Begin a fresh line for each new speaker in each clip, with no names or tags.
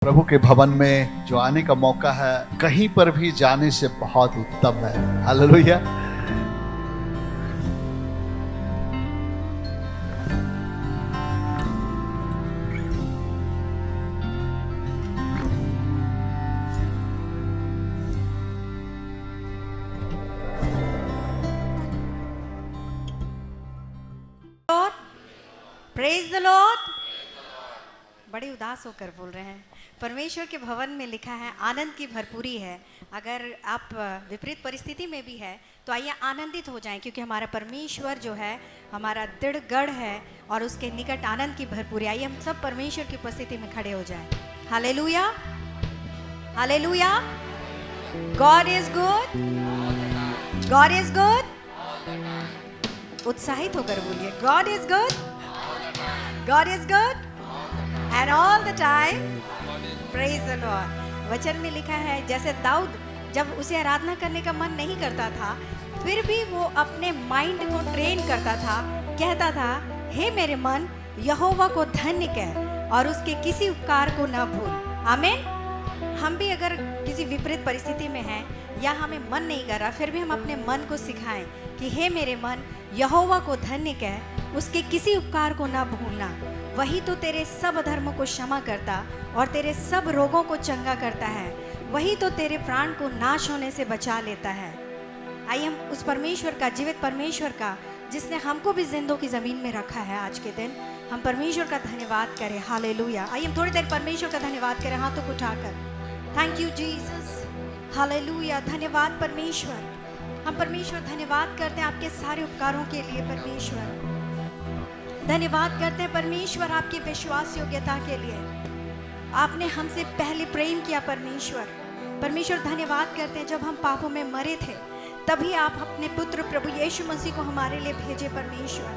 प्रभु के भवन में जो आने का मौका है कहीं पर भी जाने से बहुत उत्तम है। हालेलुया।
Praise the Lord. बड़े उदास होकर बोल रहे हैं। परमेश्वर के भवन में लिखा है आनंद की भरपूरी है। अगर आप विपरीत परिस्थिति में भी है तो आइए आनंदित हो जाएं, क्योंकि हमारा परमेश्वर जो है हमारा दृढ़ गढ़ है और उसके निकट आनंद की भरपूरी। आइए हम सब परमेश्वर की उपस्थिति में खड़े हो जाएं। Hallelujah, hallelujah. God is good, God is good. उत्साहित होकर बोलिए, God is good, God is good and all the time. Praise the Lord. वचन में लिखा है जैसे दाऊद जब उसे आराधना करने का मन नहीं करता था फिर भी वो अपने माइंड को ट्रेन करता था, कहता था हे मेरे मन यहोवा को धन्य कह और उसके किसी उपकार को न भूल। आमीन। हम भी अगर किसी विपरीत परिस्थिति में हैं या हमें मन नहीं कर रहा फिर भी हम अपने मन को सिखाएं कि हे मेरे मन यहोवा को धन्य कह, उसके किसी उपकार को ना भूलना। वही तो तेरे सब अधर्मों को क्षमा करता और तेरे सब रोगों को चंगा करता है। वही तो तेरे प्राण को नाश होने से बचा लेता है। आइए हम उस परमेश्वर का, जीवित परमेश्वर का, जिसने हमको भी जिंदों की ज़मीन में रखा है, आज के दिन हम परमेश्वर का धन्यवाद करें। हालेलुया। आइए हम थोड़ी देर परमेश्वर का धन्यवाद करें हाथों को उठाकर। Thank you Jesus. हालेलुया। धन्यवाद परमेश्वर। हम परमेश्वर धन्यवाद करते हैं आपके सारे उपकारों के लिए। परमेश्वर धन्यवाद करते हैं परमेश्वर आपकी विश्वास योग्यता के लिए। आपने हमसे पहले प्रेम किया परमेश्वर। परमेश्वर धन्यवाद करते हैं जब हम पापों में मरे थे तभी आप अपने पुत्र प्रभु यीशु मसीह को हमारे लिए भेजे परमेश्वर।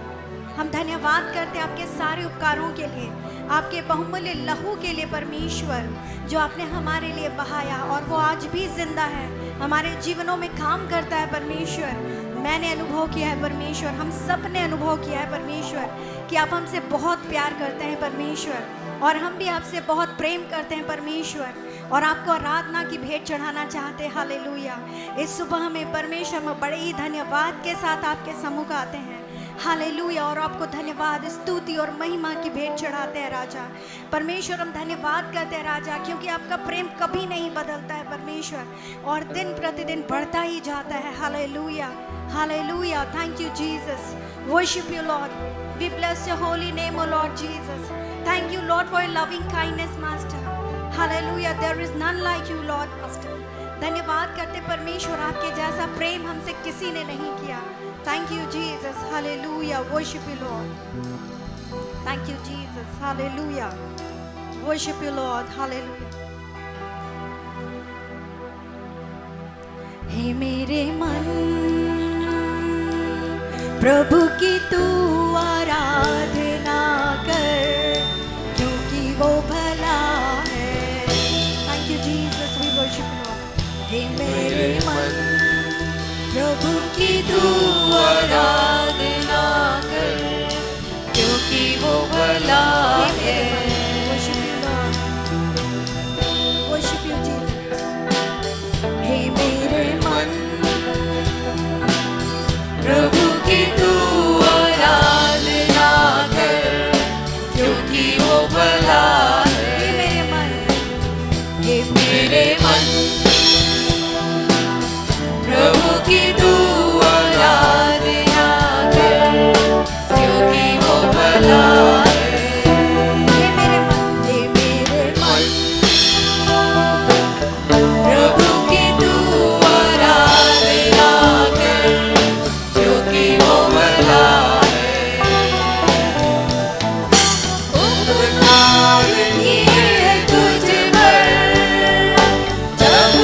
हम धन्यवाद करते हैं आपके सारे उपकारों के लिए, आपके बहुमूल्य लहू के लिए परमेश्वर, जो आपने हमारे लिए बहाया और वो आज भी जिंदा है, हमारे जीवनों में काम करता है परमेश्वर। मैंने अनुभव किया है परमेश्वर, हम सब ने अनुभव किया है परमेश्वर कि आप हमसे बहुत प्यार करते हैं परमेश्वर और हम भी आपसे बहुत प्रेम करते हैं परमेश्वर और आपको आराधना की भेंट चढ़ाना चाहते हैं। हालेलुया। इस सुबह में परमेश्वर हम बड़े ही धन्यवाद के साथ आपके सम्मुख आते हैं। हालेलुया। और आपको धन्यवाद, स्तुति और महिमा की भेंट चढ़ाते हैं राजा। परमेश्वर हम धन्यवाद करते हैं राजा, क्योंकि आपका प्रेम कभी नहीं बदलता है परमेश्वर और दिन प्रतिदिन बढ़ता ही जाता है। Hallelujah, hallelujah. Thank you Jesus. Worship you Lord. We bless your holy name O Lord Jesus. Thank you Lord for your loving kindness master. Hallelujah. There is none like you Lord master. धन्यवाद करते परमेश्वर, आपके जैसा प्रेम हमसे किसी ने नहीं किया। Thank you, Jesus. Hallelujah. Worship you, Lord. Thank you, Jesus. Hallelujah. Worship you, Lord. Hallelujah. हे मेरे मन प्रभु की तू आराधना कर, क्योंकि वो भला है। Thank you, Jesus. We worship you, Lord. हे मेरे मन प्रभु की तू आराधना कर, क्योंकि वो भला है। Worship you, Lord. Worship you, Jesus. हे मेरे मन प्रभु की तू आराधना कर, क्योंकि वो भला है। हे मेरे मन, हे मेरे मन प्रभु की तू आराधना कर, क्योंकि वो भला है। हे मेरे मन, हे मेरे मन प्रभु की तू आराधना कर, क्योंकि वो भला है। उपकार किए तुझ पर जब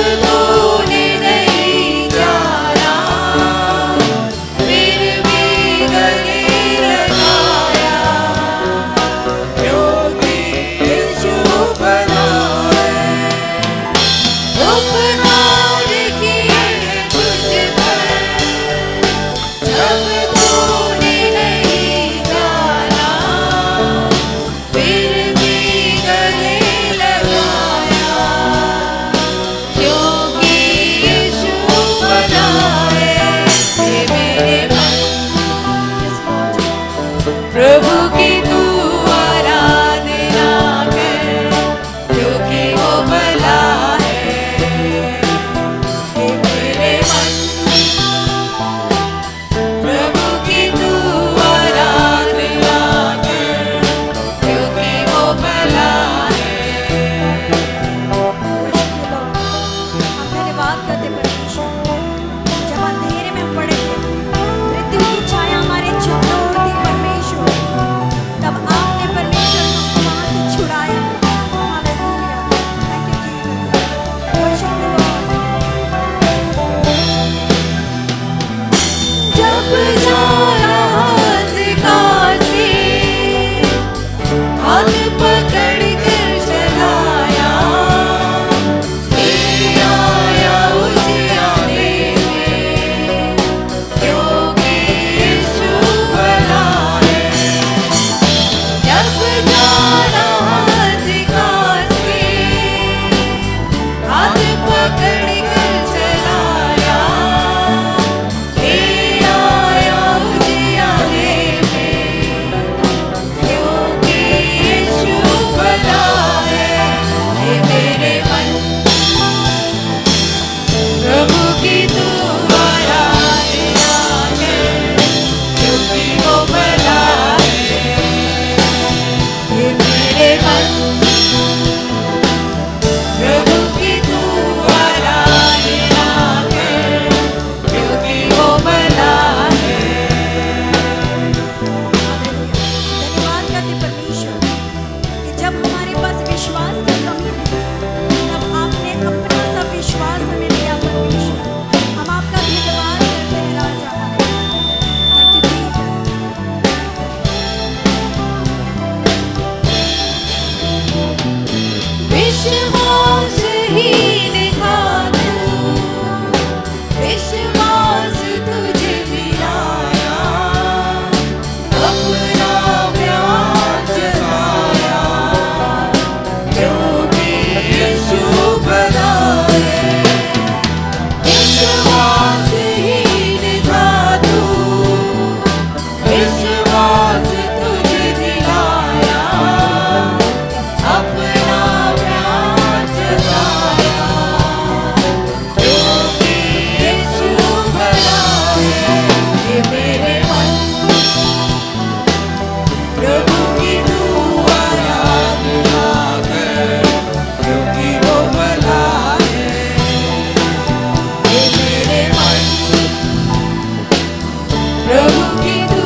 विश्वास ही दिखा दूं, विश्वास तुझे दिलाया, अपना प्यार जताया, क्योंकि यीशु बना है। विश्वास ही दिखा दूं, विश्वास तुझे दिलाया, अपना प्यार जताया, क्योंकि यीशु बना है। ये मेरे मन प्रभु की तू आराधना कर, क्योंकि वो भला है। ये मेरे मन प्रभु की तू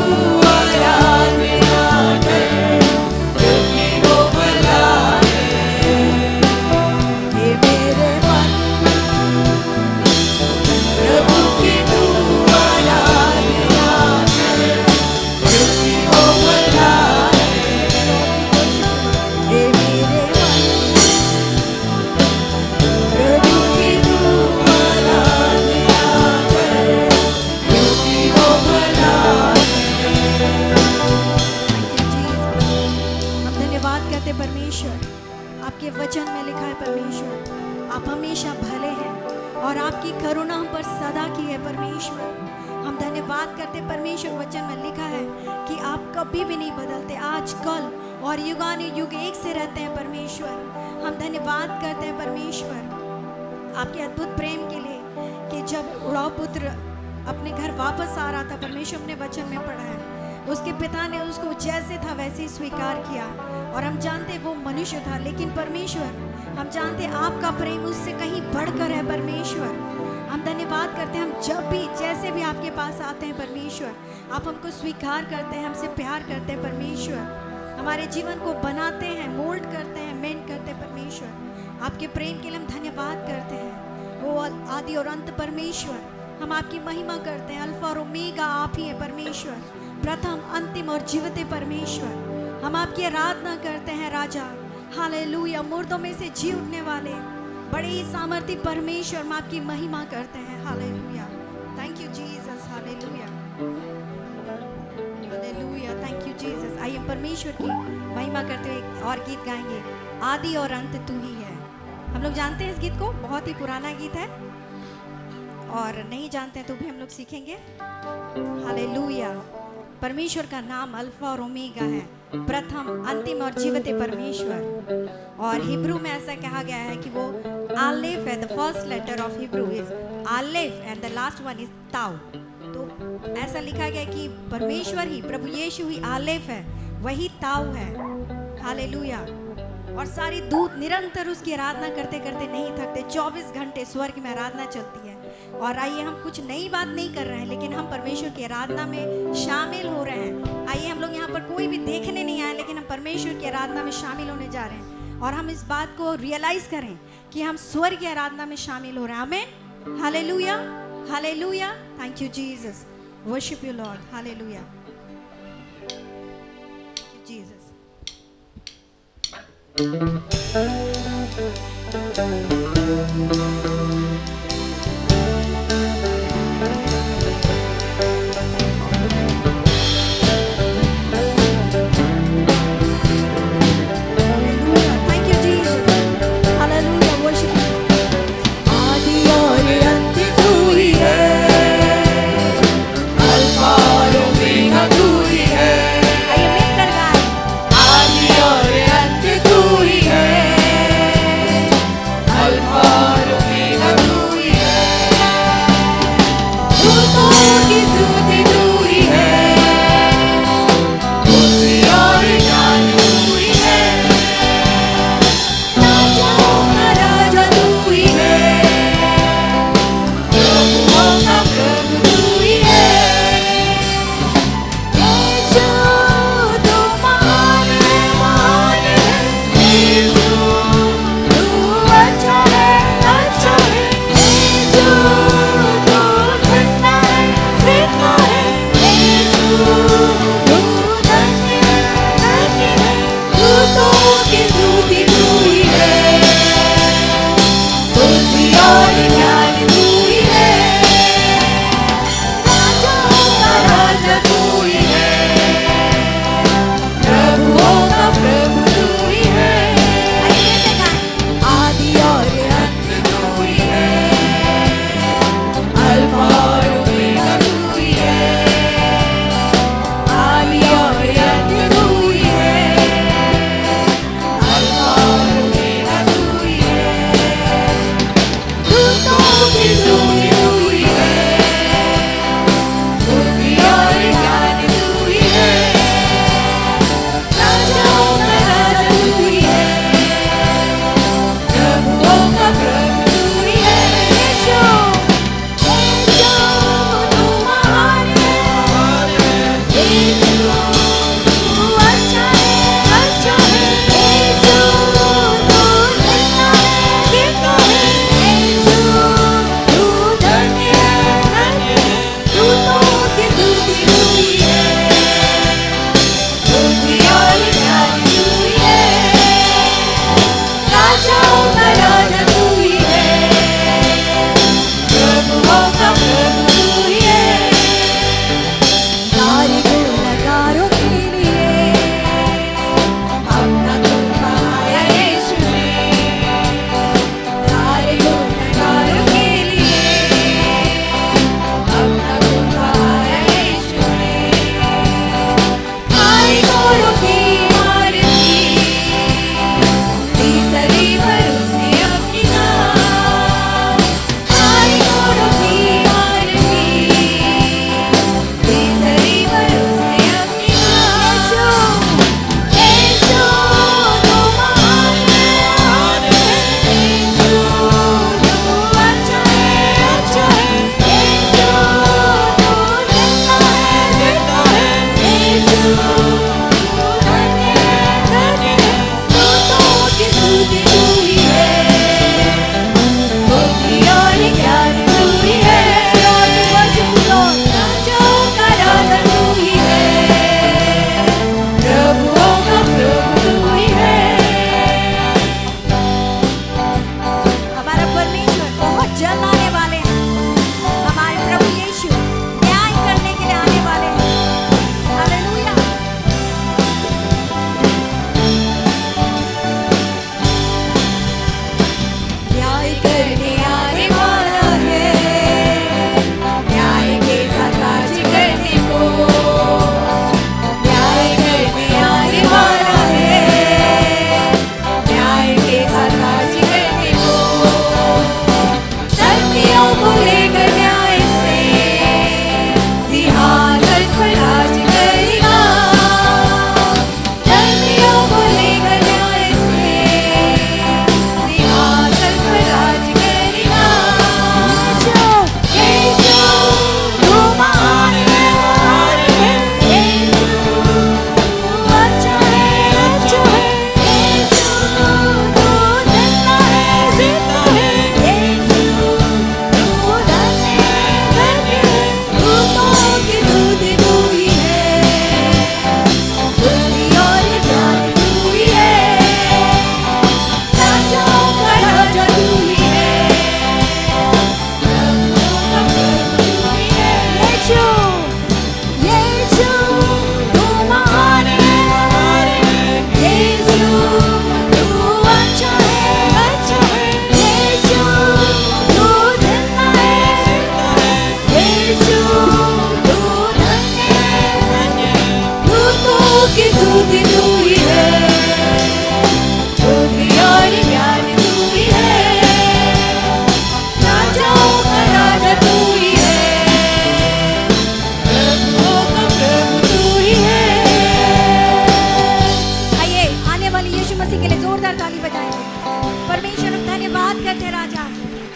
आराधना कर, क्योंकि वो भला है। ये मेरे मन प्रभु की तू आराधना कर, क्योंकि वो भला है। ये मेरे मन प्रभु की तू आराधना कर, क्योंकि वो भला है।
हम धन्यवाद करते परमेश्वर, आपके वचन में लिखा है परमेश्वर आप हमेशा भले हैं और आपकी करुणा हम पर सदा की है परमेश्वर। हम धन्यवाद करते परमेश्वर, वचन में लिखा है कि आप कभी भी नहीं बदलते, आज कल और युगानुयुग एक से रहते हैं परमेश्वर। हम धन्यवाद करते हैं परमेश्वर आपके अद्भुत प्रेम के लिए कि जब उड़ाऊ पुत्र अपने घर वापस आ रहा था, परमेश्वर ने वचन में पढ़ा है उसके पिता ने उसको जैसे था वैसे ही स्वीकार किया। और हम जानते वो मनुष्य था, लेकिन परमेश्वर हम जानते आपका प्रेम उससे कहीं बढ़कर है परमेश्वर। हम धन्यवाद करते हैं, हम जब भी जैसे भी आपके पास आते हैं परमेश्वर, आप हमको स्वीकार करते हैं, हमसे प्यार करते हैं परमेश्वर, हमारे जीवन को बनाते हैं, मोल्ड करते हैं, मेंट करते हैं परमेश्वर। आपके प्रेम के लिए हम धन्यवाद करते हैं। वो आदि और अंत परमेश्वर, हम आपकी महिमा करते हैं। अल्फा और ओमेगा आप ही हैं परमेश्वर, प्रथम अंतिम और जीवते परमेश्वर। हम आपकी आराधना करते हैं राजा, हालेलुया। मुर्दों में से जी उठने वाले बड़े ही सामर्थी परमेश्वर, हम आपकी महिमा करते हैं, hallelujah. Thank you Jesus, hallelujah hallelujah, thank you Jesus. आइए परमेश्वर की महिमा करते हुए एक और गीत गाएंगे, आदि और अंत तू ही है। हम लोग जानते हैं इस गीत को, बहुत ही पुराना गीत है, और नहीं जानते हैं तो भी हम लोग सीखेंगे। हालेलुया। परमेश्वर का नाम अल्फा और ओमेगा है, प्रथम अंतिम और जीवते परमेश्वर। और हिब्रू में ऐसा कहा गया है कि वो आलेफ है, the first letter of Hebrew is aleph and the last one is tau. तो ऐसा लिखा गया कि परमेश्वर ही, प्रभु यीशु ही आलेफ है, वही ताऊ है, हालेलुया। और सारी दूत निरंतर उसकी आराधना करते करते नहीं थकते, 24 घंटे स्वर्ग में आराधना चलती है। और आइए हम कुछ नई बात नहीं कर रहे हैं, लेकिन हम परमेश्वर की आराधना में शामिल हो रहे हैं। आइए हम लोग यहाँ पर कोई भी देखने नहीं आए, लेकिन हम परमेश्वर की आराधना में शामिल होने जा रहे हैं। और हम इस बात को रियलाइज करें कि हम स्वर्ग की आराधना में शामिल हो रहे हैं। आमीन, hallelujah hallelujah. Thank you Jesus, worship you Lord, hallelujah Jesus.
Alpha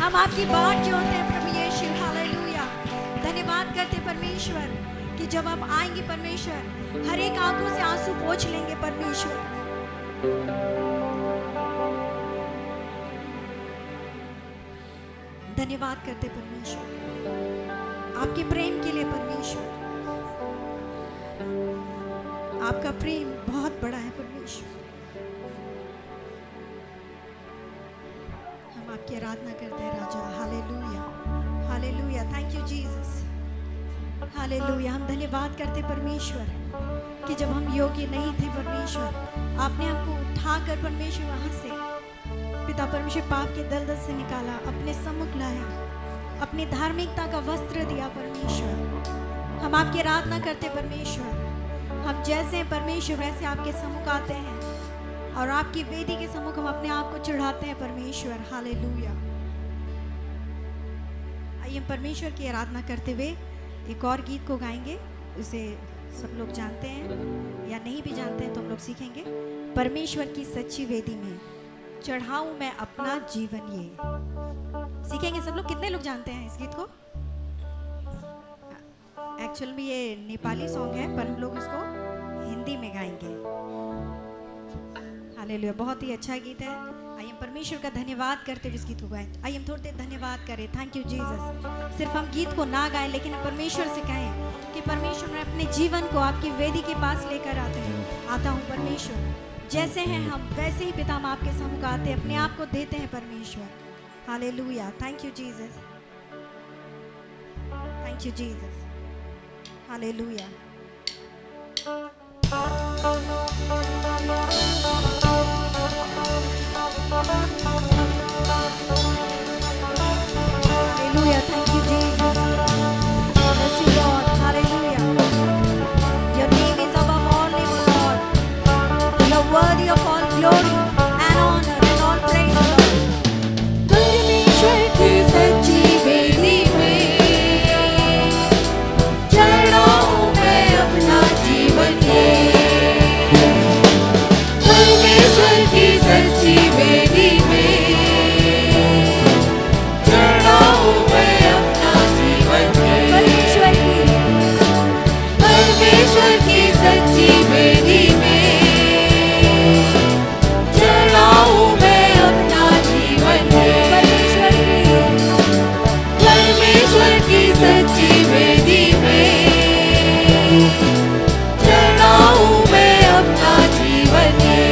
हम आपकी बाट जोहते हैं प्रभु यीशु, हालेलुया। धन्यवाद करते परमेश्वर कि जब आप आएंगे परमेश्वर, हर एक आंखों से आंसू पोंछ लेंगे परमेश्वर। धन्यवाद करते परमेश्वर आपके प्रेम के लिए परमेश्वर। आपका प्रेम बहुत बड़ा है परमेश्वर। हम आपकी आराधना करते हैं राजा, hallelujah, hallelujah. Thank you Jesus, hallelujah. हम धन्यवाद करते परमेश्वर कि जब हम योग्य नहीं थे परमेश्वर, आपने हमको उठाकर परमेश्वर वहाँ से पिता परमेश्वर पाप के दलदल से निकाला, अपने सम्मुख लाया, अपनी धार्मिकता का वस्त्र दिया परमेश्वर। हम आपकी आराधना करते परमेश्वर। हम जैसे परमेश्वर वैसे आपके सम्मुख आते हैं और आपकी वेदी के सम्मुख हम अपने आप को चढ़ाते हैं परमेश्वर, हालेलुया। आइए परमेश्वर की आराधना करते हुए एक और गीत को गाएंगे। उसे सब लोग जानते हैं या नहीं भी जानते हैं तो हम लोग सीखेंगे। परमेश्वर की सच्ची वेदी में चढ़ाऊं मैं अपना जीवन, ये सीखेंगे सब लोग। कितने लोग जानते हैं इस गीत को? एक्चुअल में ये नेपाली सॉन्ग है पर हम लोग इसको हिंदी में गाएंगे, हालेलुया। बहुत ही अच्छा गीत है। आइए हम परमेश्वर का धन्यवाद करते हुए इस गीत को गाएं। आइए हम थोड़ी देर धन्यवाद करें। Thank you Jesus. सिर्फ हम गीत को ना गाएं लेकिन हम परमेश्वर से कहें कि परमेश्वर मैं अपने जीवन को आपकी वेदी के पास लेकर आता हूँ परमेश्वर। जैसे हैं हम वैसे ही पिता हम आपके सम्मुख आते हैं, अपने आप को देते हैं परमेश्वर, hallelujah. Thank you Jesus, thank you Jesus, hallelujah. Hallelujah, thank you Jesus. Bless you Lord, hallelujah. Your name is above all name, Lord. You are worthy of all glory and honor and all praise, Lord.
परमेश्वर की सच्ची वेदी में चढ़ाऊं मैं अपना जीवन ये। परमेश्वर की सच्ची वेदी में चढ़ाऊं मैं अपना जीवन ये। परमेश्वर की सच्ची वेदी में चढ़ाऊं मैं अपना जीवन ये। परमेश्वर की सच्ची वेदी में चढ़ाऊं मैं अपना जीवन ये।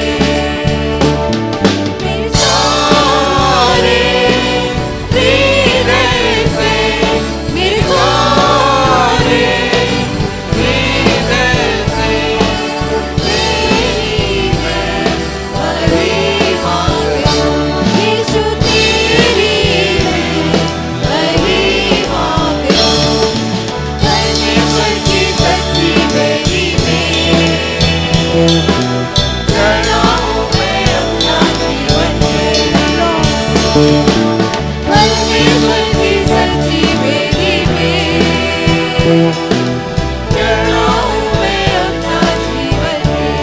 मेरे सारे हृदय से, मेरे सारे हृदय से तेरी मैं महिमा करूं। यीशु तेरी मैं महिमा करूं। परमेश्वर की सच्ची वेदी में चढ़ाऊं मैं अपना जीवन ये। परमेश्वर की सच्ची वेदी में चढ़ाऊं मैं अपना जीवन ये।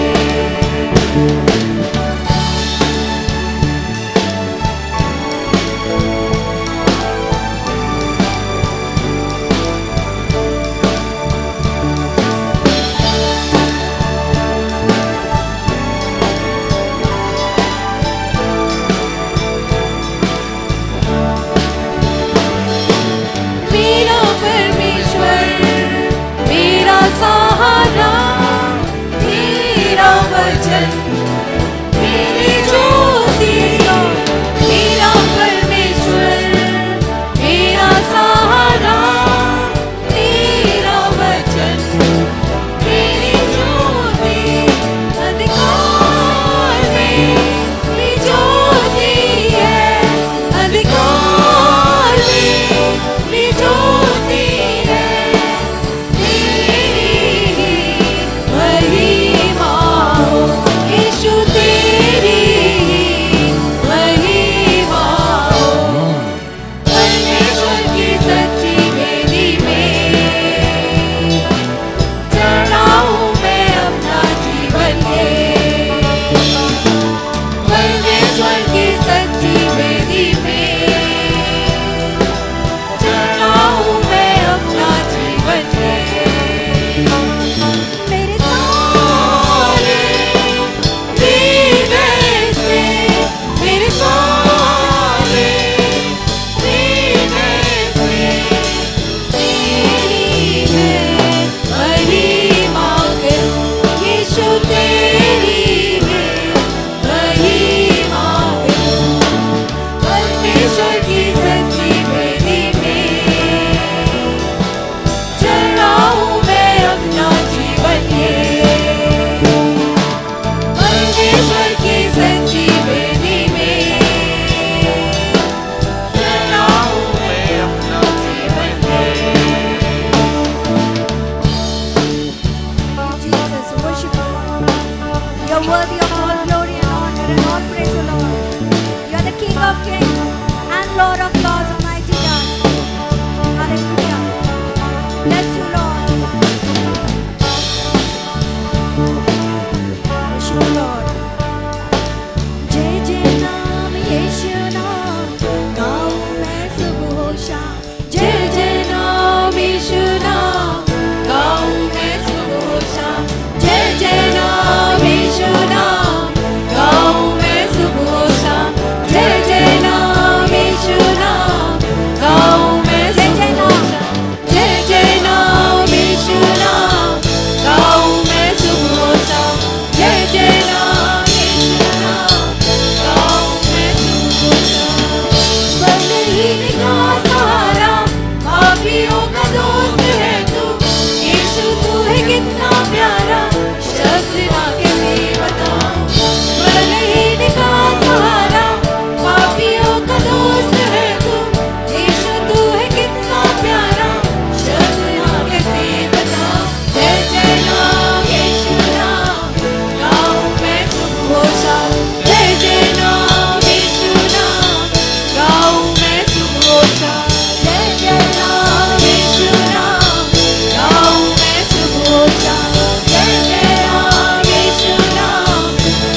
Lord of Lords, Almighty God. Hallelujah. Bless you, Lord. Worship you, Lord. जय जय नाम यीशु नाम गाऊं मैं सुबह शाम.
जय जय नाम यीशु नाम गाऊं मैं सुबह शाम. जय जय नाम यीशु नाम गाऊं मैं सुबह शाम. जय जय नाम यीशु नाम गाऊं मैं सुबह शाम. जय जय नाम यीशु नाम गाऊं मैं सुबह शाम. जय जय नाम यीशु नाम गाऊं मैं सुबह शाम. बलहीन का सहारा पापियों का दोस्त है तू. यीशु तू है कितना प्यारा शब्द ना कैसे बताऊं. बलहीन का सहारा पापियों का दोस्त है तू. यीशु तू है कितना प्यारा शब्द ना कैसे बताऊं. जय जय नाम यीशु नाम गाऊं मैं सुबह शाम. जय जय नाम यीशु नाम गाऊं मैं सुबह शाम. जय जय नाम यीशु नाम गाऊं मैं सुबह शाम. जय जय नाम यीशु नाम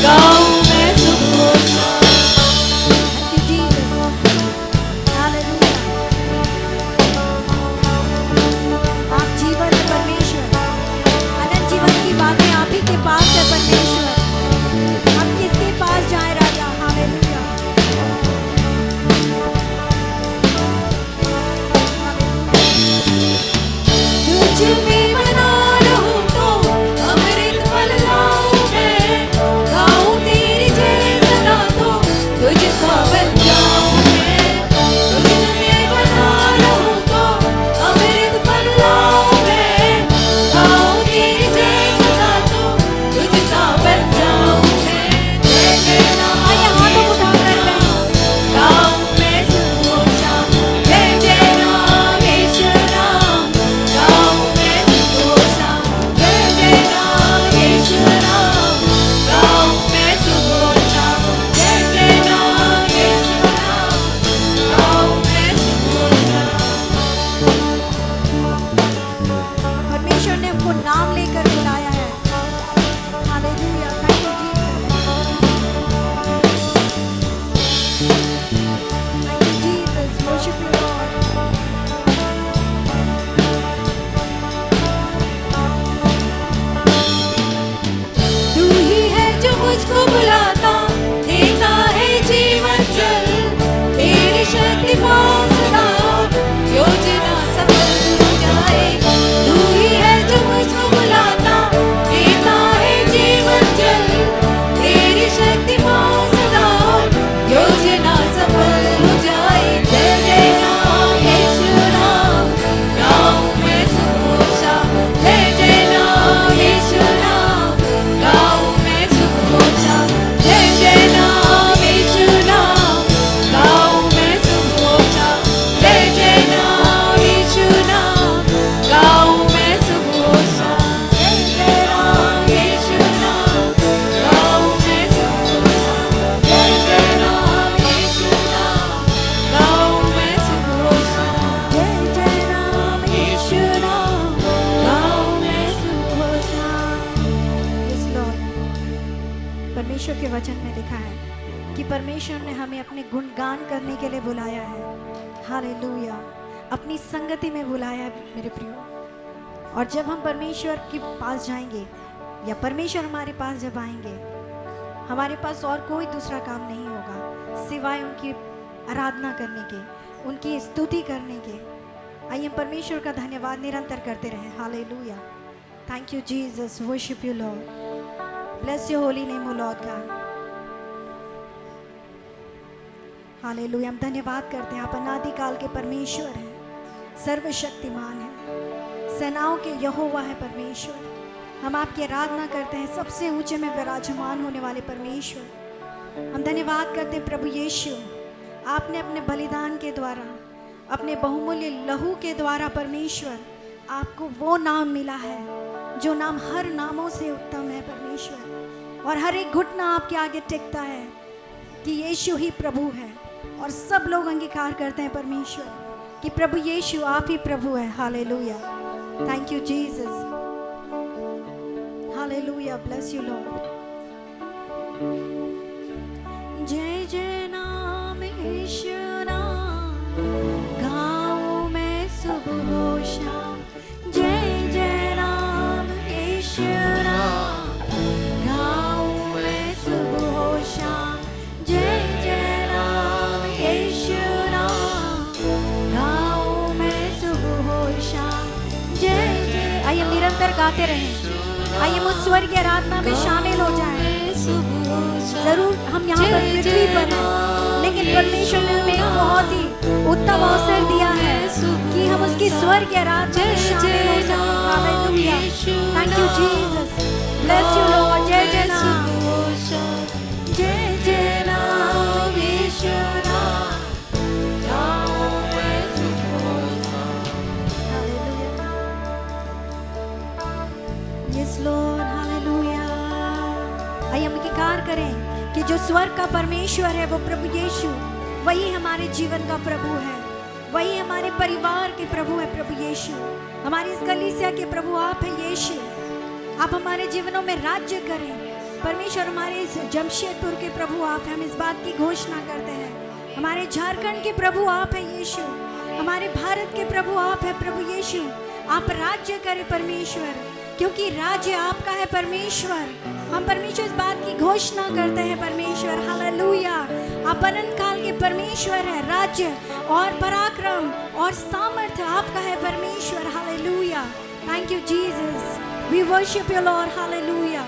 गाऊं मैं सुबह शाम.
Thank you, Jesus. Hallelujah. आप जीवन है परमेश्वर. अनंत जीवन की बातें आप ही के पास है परमेश्वर. आप किसके पास जाए राजा. हालेलुया.
तुझ में बना रहूं तो अमृत फल लाऊं मैं. गाऊं तेरी जय सदा तो तुझ सा बन जाऊं मैं. तुझ में बना रहूं तो अमृत फल लाऊं मैं. गाऊं तेरी जय सदा तो तुझ सा बन जाऊं मैं. जय जय
आइए
नाम
हाथों को उठाकर कहें.
गाऊं मैं सुबह शाम. जय जय नाम यीशु नाम गाऊं मैं सुबह शाम. जय जय नाम यीशु नाम गाऊं मैं सुबह शाम. जय जय नाम यीशु नाम गाऊं मैं सुबह शाम.
परमेश्वर ने हमको नाम लेकर बुलाया है. Hallelujah. Thank you Jesus. Worship you Lord.
तू ही है जो मुझको बुलाता देता है जीवन जल. तेरी शक्ति पास सदा योजना सफल हो जाए. तू ही है जो मुझको बुलाता देता है जीवन जल. तेरी शक्ति पास सदा योजना सफल हो जाए. जय जय नाम यीशु नाम गाऊं मैं सुबह शाम. जय जय नाम यीशु नाम गाऊं मैं सुबह शाम. जय जय नाम यीशु नाम गाऊं मैं सुबह शाम. जय जय नाम यीशु नाम गाऊं मैं सुबह शाम. जय जय नाम यीशु नाम गाऊं मैं सुबह शाम. जय जय नाम यीशु नाम गाऊं मैं सुबह शाम.
जय जय नाम
यीशु नाम गाऊं मैं सुबह शाम.
Yes, Lord. परमेश्वर के वचन में लिखा है कि परमेश्वर ने हमें अपने गुणगान करने के लिए बुलाया है. हालेलुया. अपनी संगति में बुलाया है मेरे प्रियो. और जब हम परमेश्वर के पास जाएंगे या परमेश्वर हमारे पास जब आएंगे, हमारे पास और कोई दूसरा काम नहीं होगा सिवाय उनकी आराधना करने के, उनकी स्तुति करने के. आइए परमेश्वर का धन्यवाद निरंतर करते रहें. Hallelujah. Thank you Jesus. Worship you Lord. Bless your holy name O Lord God. Hallelujah. हम धन्यवाद करते हैं. आप अनादिकाल के परमेश्वर हैं, सर्वशक्तिमान हैं, सेनाओं के यहोवा है परमेश्वर. हम आपकी आराधना करते हैं, सबसे ऊंचे में विराजमान होने वाले परमेश्वर. हम धन्यवाद करते हैं प्रभु यीशु. आपने अपने बलिदान के द्वारा, अपने बहुमूल्य लहू के द्वारा परमेश्वर आपको वो नाम मिला है जो नाम हर नामों से उत्तम है परमेश्वर. और हर एक घुटना आपके आगे टिकता है कि यीशु ही प्रभु है. और सब लोग अंगीकार करते हैं परमेश्वर कि प्रभु यीशु आप ही प्रभु है। Hallelujah, thank you Jesus, hallelujah, bless you Lord. जय जय नाम यीशु नाम, गाऊं मैं सुबह शाम। जय जय नाम यीशु नाम, गाऊं मैं सुबह शाम। जय जय नाम यीशु नाम, गाऊं मैं सुबह शाम। जय जय, आइए निरंतर गाते रहें, आइए मुझ स्वर्गीय आराधना में शामिल हो जाएं। जरूर हम यहाँ पर पृथ्वी पर हैं, लेकिन परमेश्वर ने हमें एक बहुत ही उत्तम अवसर दिया है कि हम उसकी स्वर्ग की आराधना में शामिल हो सकें। Hallelujah, thank you Jesus, bless you Lord. जय जय नाम, जय जय नाम यीशु नाम, गाऊं मैं सुबह शाम। Hallelujah, yes Lord, hallelujah. आइए हम अंगीकार करें कि जो स्वर्ग का परमेश्वर है वो प्रभु यीशु, वही हमारे जीवन का प्रभु है, वही हमारे परिवार के प्रभु है। प्रभु यीशु हमारी इस कलीसिया के प्रभु आप है। यीशु आप हमारे जीवनों में राज्य करें। परमेश्वर हमारे इस जमशेदपुर के प्रभु आप हैं, हम इस बात की घोषणा करते हैं। हमारे झारखंड के प्रभु आप है यीशु, हमारे भारत के प्रभु आप है। प्रभु यीशु आप राज्य करें परमेश्वर, क्योंकि राज्य आपका है परमेश्वर। हम परमेश्वर इस बात की घोषणा करते हैं परमेश्वर, हालेलुया। आप अनंत काल के परमेश्वर है, राज्य और पराक्रम और सामर्थ्य आपका है परमेश्वर। Hallelujah, thank you Jesus, we worship you Lord. Hallelujah,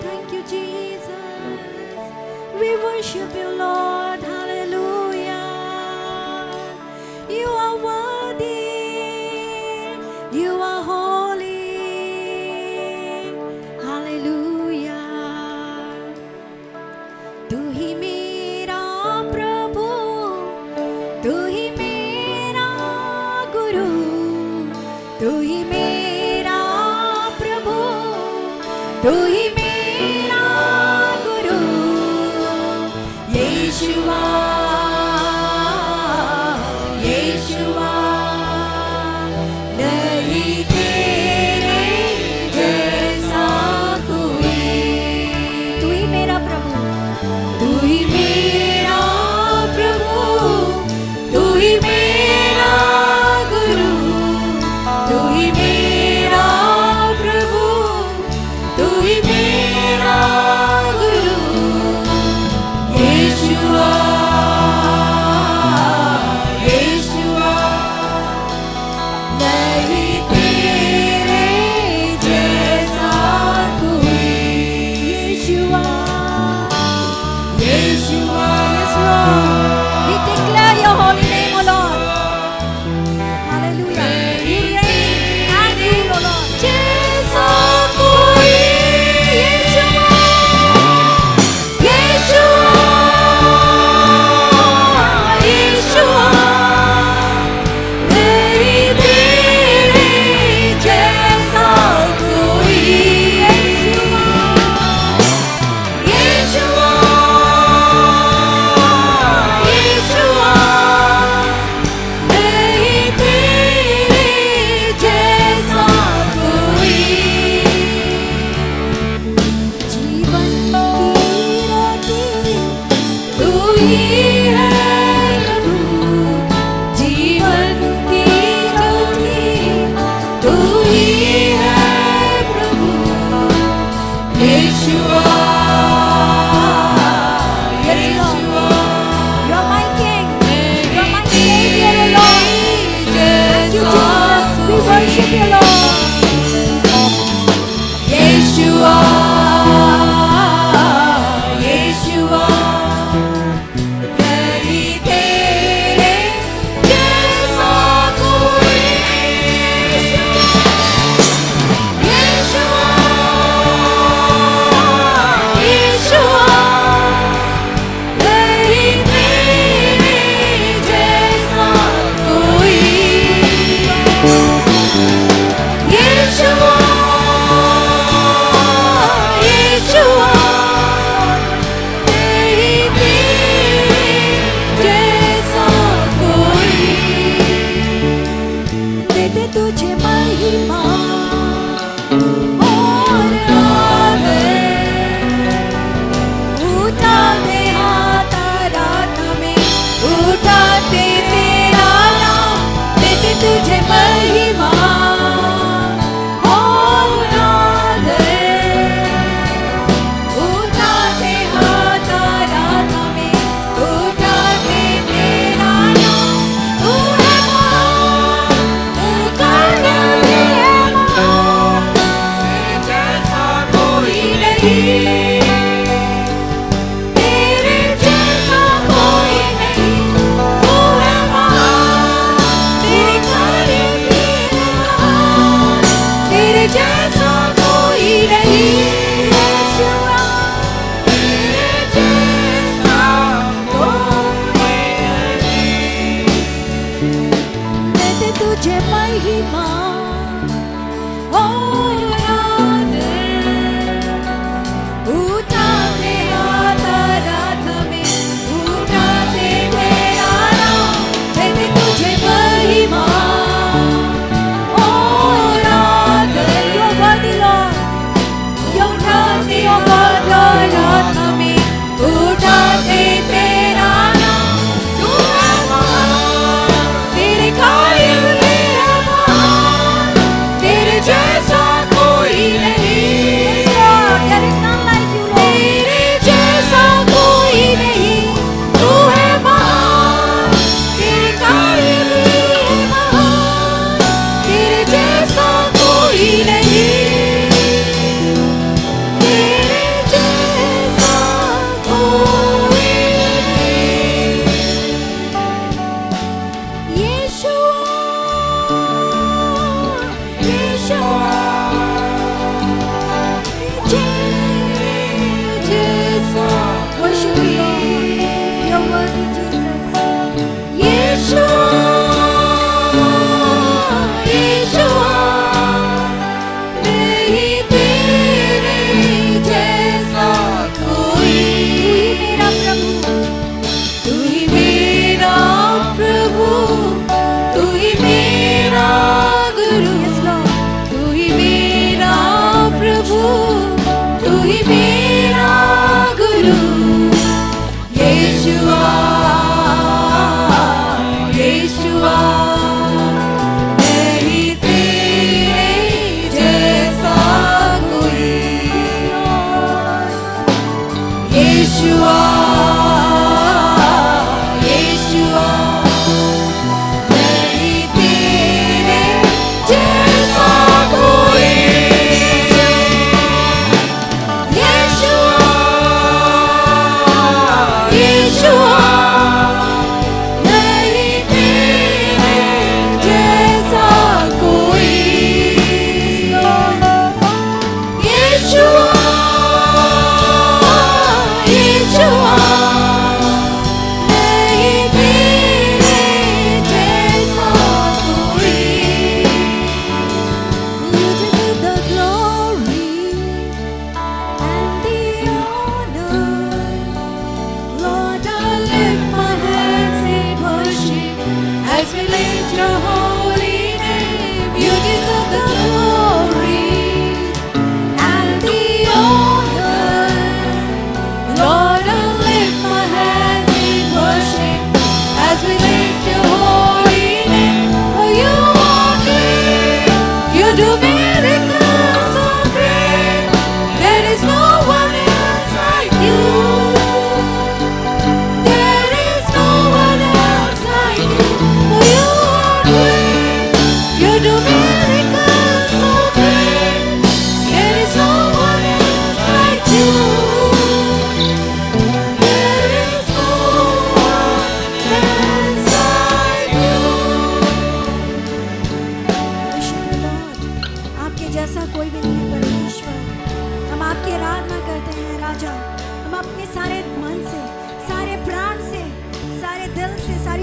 thank you Jesus, we worship you Lord. Hallelujah, you are worthy, you are holy, hallelujah। तू ही मेरा प्रभु, तू ही मेरा गुरु, तू ही मेरा प्रभु, तू ही मेरा गुरु। यीशुआ, यीशुआ,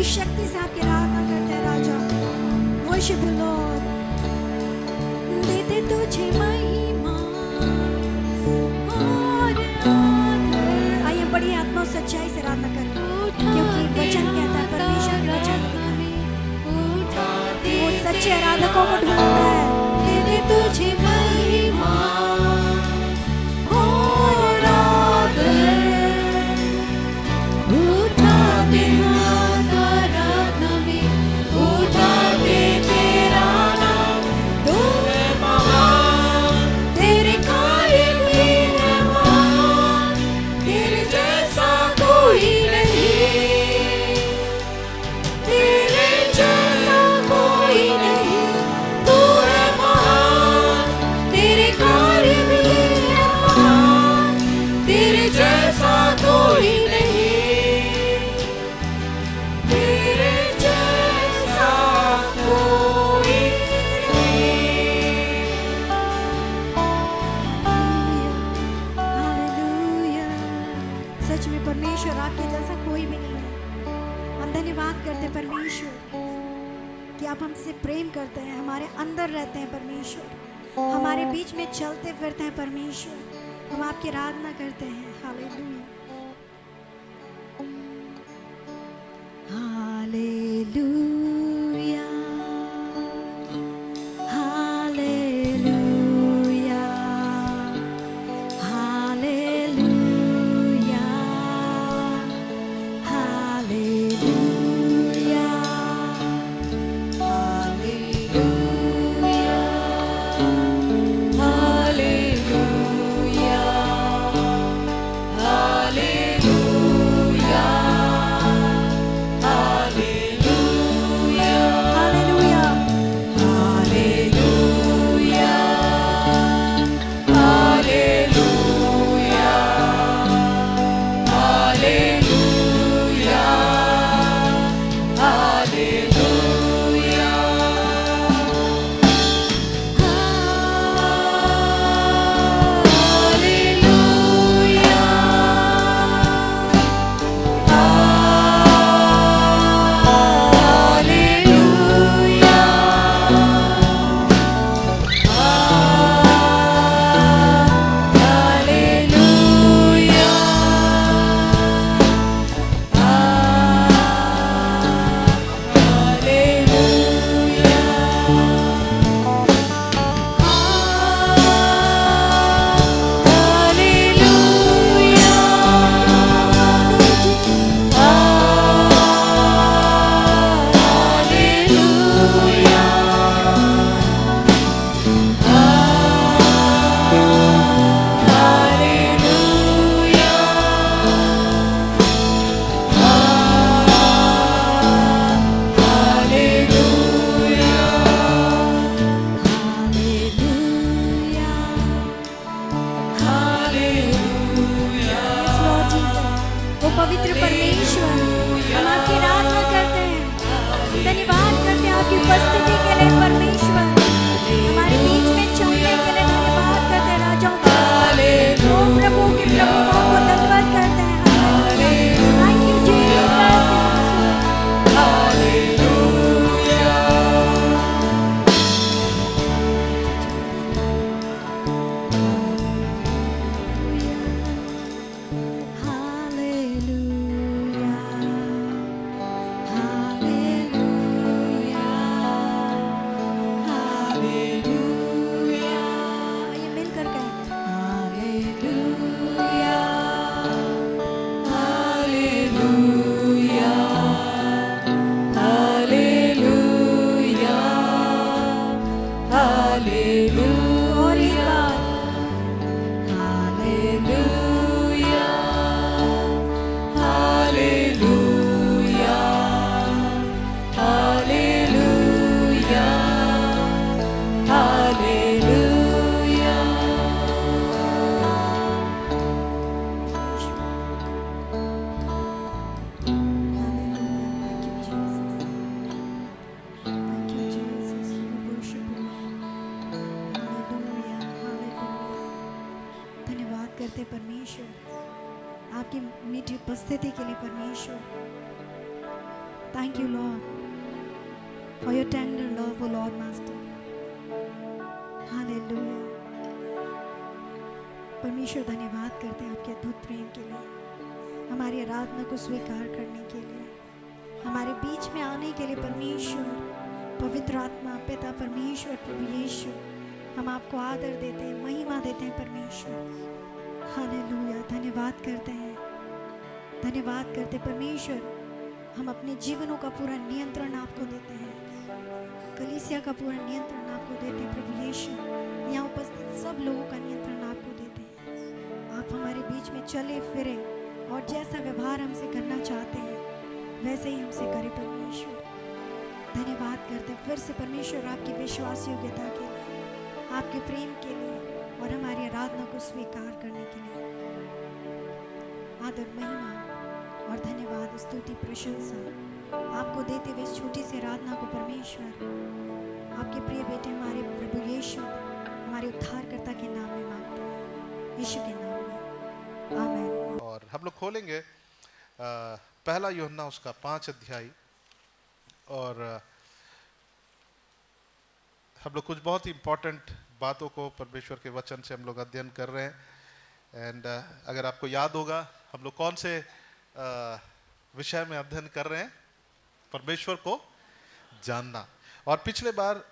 पूरी शक्ति से आपकी आराधना करते हैं राजा। Worship the Lord. देते तुझे महिमा और आदर। आइए बड़ी आत्मा और सच्चाई से आराधना करें, क्योंकि वचन कहता है, परमेश्वर के वचन में लिखा है, वो सच्चे आराधकों को ढूंढता है।
देते तुझे महिमा और आदर। उठा दे हाथ आराधना में, उठा दे तेरा नाम। तू है महान, तेरे कार्य भी है महान, तेरे जैसा कोई नहीं, तेरे जैसा कोई नहीं। तू है महान, तेरे कार्य भी है महान, तेरे जैसा कोई नहीं, तेरे जैसा कोई नहीं।
हालेलुया। सच में परमेश्वर आपके जैसा कोई भी नहीं है। हम धन्यवाद करते हैं परमेश्वर कि आप हमसे प्रेम करते हैं, हमारे अंदर रहते हैं परमेश्वर, हमारे बीच में चलते फिरते हैं परमेश्वर। हम आपकी आराधना करते हैं। Hallelujah, hallelujah, hallelujah, hallelujah, hallelujah, hallelujah, पवित्र परमेश्वर, हम आपकी आराधना करते हैं, धन्यवाद करते हैं आपकी उपस्थिति के लिए परमेश्वर, हमारे बीच में चलने के लिए धन्यवाद करते हैं राजाओं का। ओ प्रभु के प्रभु को धन्यवाद करते हैं। Thank you Jesus. करते परमेश्वर, आपकी मीठी उपस्थिति के लिए परमेश्वर। Thank you, Lord, for your tender love, O Lord Master. Hallelujah. परमेश्वर धन्यवाद करते हैं आपके अद्भुत प्रेम के लिए, हमारी आराधना को स्वीकार करने के लिए, हमारे बीच में आने के लिए। परमेश्वर, पवित्र आत्मा, पिता परमेश्वर, प्रभु यीशु, हम आपको आदर देते हैं, महिमा देते हैं परमेश्वर। हालेलुया। धन्यवाद करते हैं, धन्यवाद करते परमेश्वर। हम अपने जीवनों का पूरा नियंत्रण आपको देते हैं, कलीसिया का पूरा नियंत्रण आपको देते हैं प्रभु यीशु। यहाँ उपस्थित सब लोगों का नियंत्रण आपको देते हैं। आप हमारे बीच में चले फिरे और जैसा व्यवहार हमसे करना चाहते हैं वैसे ही हमसे करें परमेश्वर। धन्यवाद करते फिर से परमेश्वर आपकी विश्वास योग्यता के लिए, आपके प्रेम के लिए और हमारी आराधना को स्वीकार करने के लिए। आदर, महिमा और धन्यवाद, स्तुति, प्रशंसा आपको देते हुए इस छोटी सी आराधना को परमेश्वर आपके प्रिय बेटे हमारे प्रभु यीशु, हमारे उद्धारकर्ता के नाम में मांगते हैं, यीशु के नाम में, आमीन।
और हम लोग खोलेंगे पहला यूहन्ना उसका 5 अध्याय, और हम लोग कुछ बहुत ही इम्पोर्टेंट बातों को परमेश्वर के वचन से हम लोग अध्ययन कर रहे हैं। एंड अगर आपको याद होगा हम लोग कौन से विषय में अध्ययन कर रहे हैं, परमेश्वर को जानना। और पिछले बार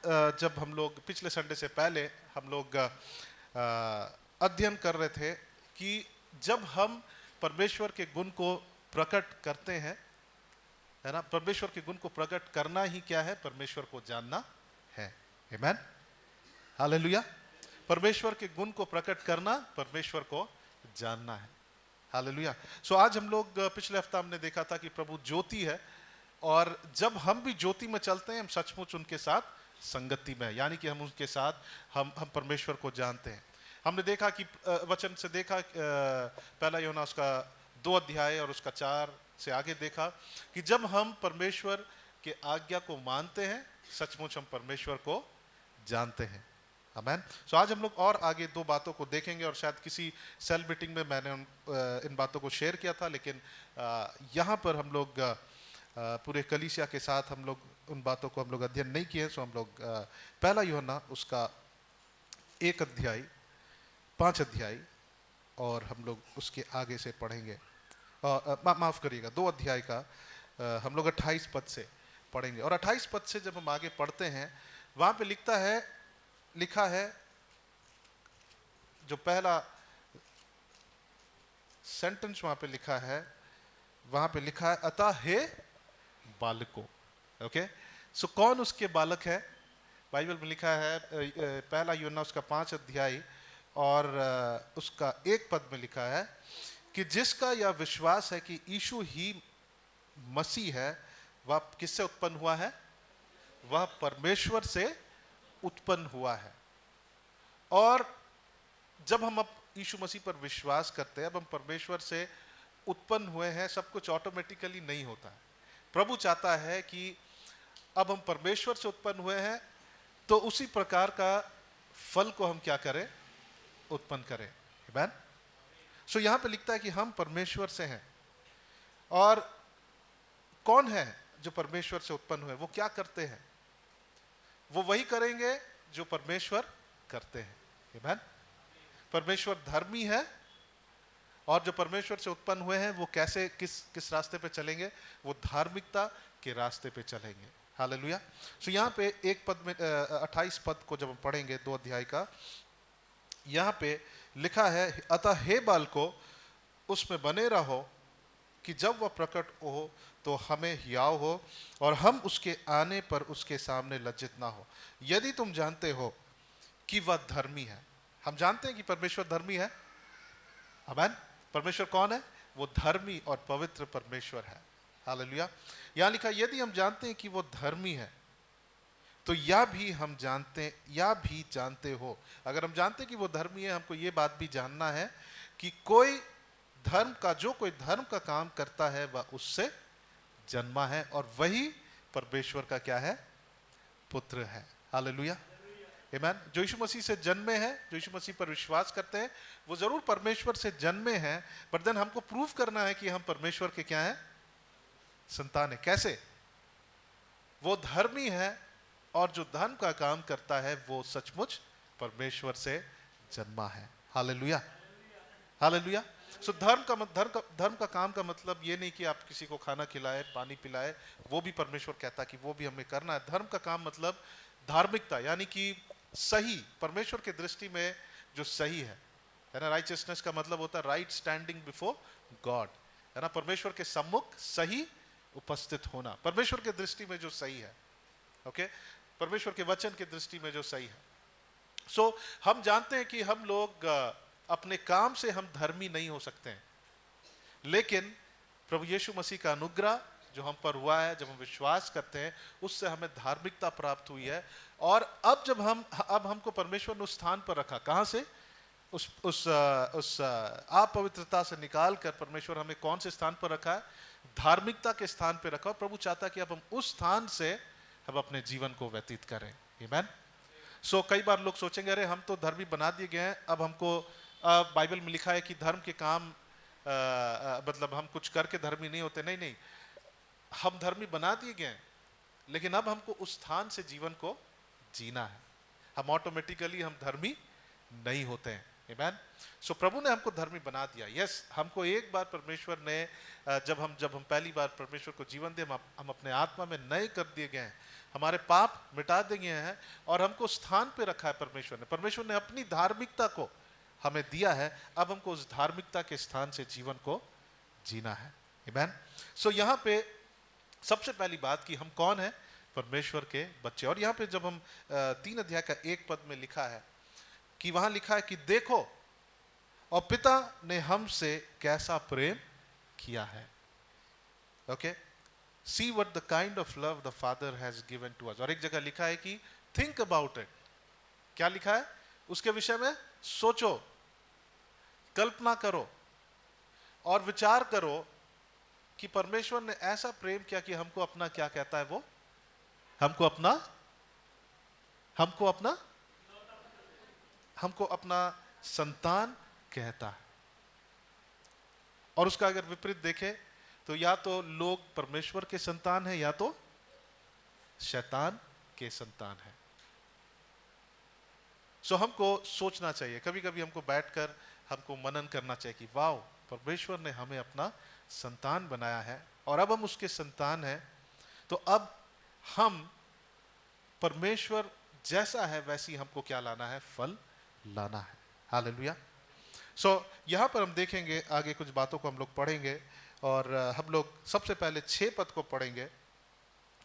जब हम लोग पिछले संडे से पहले हम लोग अध्ययन कर रहे थे कि जब हम परमेश्वर के गुण को प्रकट करते हैं, है ना, परमेश्वर के गुण को प्रकट करना ही क्या है, परमेश्वर को जानना है। आमीन, हालेलुया। परमेश्वर के गुण को प्रकट करना, परमेश्वर को जानना है, हालेलुया। सो आज हम लोग पिछले हफ्ता हमने देखा था कि प्रभु ज्योति है, और जब हम भी ज्योति में चलते हैं हम सचमुच उनके साथ संगति में, यानी कि हम उनके साथ हम परमेश्वर को जानते हैं। हमने देखा कि वचन से देखा पहला यूहन्ना उसका 2 अध्याय और उसका 4 से आगे देखा कि जब हम परमेश्वर के आज्ञा को मानते हैं सचमुच हम परमेश्वर को जानते हैं। आमीन। सो आज हम लोग और आगे 2 बातों को देखेंगे, और शायद किसी सेल मीटिंग में मैंने इन बातों को शेयर किया था, लेकिन यहाँ पर हम लोग पूरे कलीसिया के साथ हम लोग उन बातों को हम लोग अध्ययन नहीं किए। सो हम लोग पहला यूहन्ना उसका 1 अध्याय 5 अध्याय और हम लोग उसके आगे से पढ़ेंगे, माफ़ करिएगा 2 अध्याय का हम लोग 28 पद से पढ़ेंगे। और 28 पद से जब हम आगे पढ़ते हैं वहाँ पे लिखा है जो पहला सेंटेंस वहाँ पे लिखा है, अतः हे बालकों। ओके, सो कौन उसके बालक है? बाइबल में लिखा है पहला यूहन्ना उसका 5 अध्याय और उसका 1 पद में लिखा है कि जिसका यह विश्वास है कि यीशु ही मसीह है, वह किससे उत्पन्न हुआ है? वह परमेश्वर से उत्पन्न हुआ है। और जब हम अब यीशु मसीह पर विश्वास करते हैं, अब हम परमेश्वर से उत्पन्न हुए हैं, सब कुछ ऑटोमेटिकली नहीं होता है। प्रभु चाहता है कि अब हम परमेश्वर से उत्पन्न हुए हैं तो उसी प्रकार का फल को हम क्या करें? उत्पन्न करें। आमीन। सो यहाँ पे लिखता है कि हम परमेश्वर से हैं, और कौन है जो परमेश्वर से उत्पन्न हुए? वो क्या करते हैं? वो वही करेंगे जो परमेश्वर करते हैं। आमीन। परमेश्वर धर्मी है, और जो परमेश्वर से उत्पन्न हुए हैं वो कैसे किस रास्ते पे चलेंगे? वो धार्मिकता के रास्ते पे चलेंगे। हालेलुया। सो यहाँ पे 1 पद में 28 पद को जब हम पढ़ेंगे 2 अध्याय का, यहाँ पे लिखा है अतः हे बालकों उसमें बने रहो कि जब वह प्रकट हो तो हमें हियाव हो और हम उसके आने पर उसके सामने लज्जित ना हो। यदि तुम जानते हो कि वह धर्मी है। हम जानते हैं कि परमेश्वर धर्मी है। आमीन। परमेश्वर कौन है? वो धर्मी और पवित्र परमेश्वर है। हालेलुया। यहाँ लिखा यदि हम जानते हैं कि वो धर्मी है तो या भी जानते हो। अगर हम जानते हैं कि वो धर्मी है, हमको ये बात भी जानना है कि कोई धर्म का काम करता है वह उससे जन्मा है, और वही परमेश्वर का क्या है? पुत्र है। हालेलुया। आमीन। जो यीशु मसीह से जन्मे हैं, जो यीशु मसीह पर विश्वास करते हैं, वो जरूर परमेश्वर से जन्मे हैं, बट देन हमको प्रूव करना है कि हम परमेश्वर के क्या हैं? संतान है। कैसे? वो धर्मी है, और जो धर्म का काम करता है वो सचमुच परमेश्वर से जन्मा है। Hallelujah, hallelujah. सो धर्म का काम का मतलब ये नहीं कि आप किसी को खाना खिलाए, पानी पिलाए, वो भी परमेश्वर कहता है कि वो भी हमें करना है। धर्म का काम मतलब धार्मिकता, यानी कि सही, परमेश्वर के दृष्टि में जो सही है ना। राइचियसनेस का मतलब होता है राइट स्टैंडिंग बिफोर गॉड, है ना, परमेश्वर के सम्मुख सही उपस्थित होना, परमेश्वर के दृष्टि में जो सही है। ओके, परमेश्वर के वचन के दृष्टि में जो सही है। सो हम जानते हैं कि हम लोग अपने काम से हम धर्मी नहीं हो सकते हैं, लेकिन प्रभु यीशु मसीह का अनुग्रह जो हम पर हुआ है, जब हम विश्वास करते हैं, उससे हमें धार्मिकता प्राप्त हुई है। और अब हमको परमेश्वर ने उस स्थान पर रखा। कहां से? उस अपवित्रता से निकाल कर परमेश्वर हमें कौन से स्थान पर रखा है? धार्मिकता के स्थान पर रखा। प्रभु चाहता है कि अब हम उस स्थान से हम अपने जीवन को व्यतीत करें। आमीन। सो कई बार लोग सोचेंगे, अरे हम तो धर्मी बना दिए गए हैं, अब हमको बाइबल में लिखा है कि धर्म के काम मतलब हम कुछ करके धर्मी नहीं होते। नहीं, हम धर्मी बना दिए गए हैं, लेकिन अब हमको उस स्थान से जीवन को जीना है। हम ऑटोमेटिकली हम धर्मी नहीं होते हैं। आमीन। सो प्रभु ने हमको धर्मी बना दिया। यस, हमको एक बार परमेश्वर ने जब हम पहली बार परमेश्वर को जीवन दे, हम अपने आत्मा में नए कर दिए गए हैं, हमारे पाप मिटा दिए गए हैं, और हमको स्थान पे रखा है परमेश्वर ने अपनी धार्मिकता को हमें दिया है। अब हमको उस धार्मिकता के स्थान से जीवन को जीना है। आमीन। सो यहाँ पे सबसे पहली बात कि हम कौन है? परमेश्वर के बच्चे। और यहाँ पे जब हम 3 अध्याय का 1 पद में लिखा है कि वहां लिखा है कि देखो और पिता ने हमसे कैसा प्रेम किया है। Okay, see what the kind of love the father has given to us. और एक जगह लिखा है कि थिंक अबाउट इट। क्या लिखा है? उसके विषय में सोचो, कल्पना करो और विचार करो कि परमेश्वर ने ऐसा प्रेम किया कि हमको अपना, क्या कहता है वो, हमको अपना संतान कहता है। और उसका अगर विपरीत देखें तो या तो लोग परमेश्वर के संतान है या तो शैतान के संतान है। सो हमको सोचना चाहिए, कभी कभी हमको बैठकर हमको मनन करना चाहिए कि वाह, परमेश्वर ने हमें अपना संतान बनाया है, और अब हम उसके संतान हैं, तो अब हम परमेश्वर जैसा है वैसी हमको क्या लाना है? फल लाना है। हालेलुया। सो यहाँ पर हम देखेंगे आगे कुछ बातों को हम लोग पढ़ेंगे, और हम लोग सबसे पहले 6 पद को पढ़ेंगे,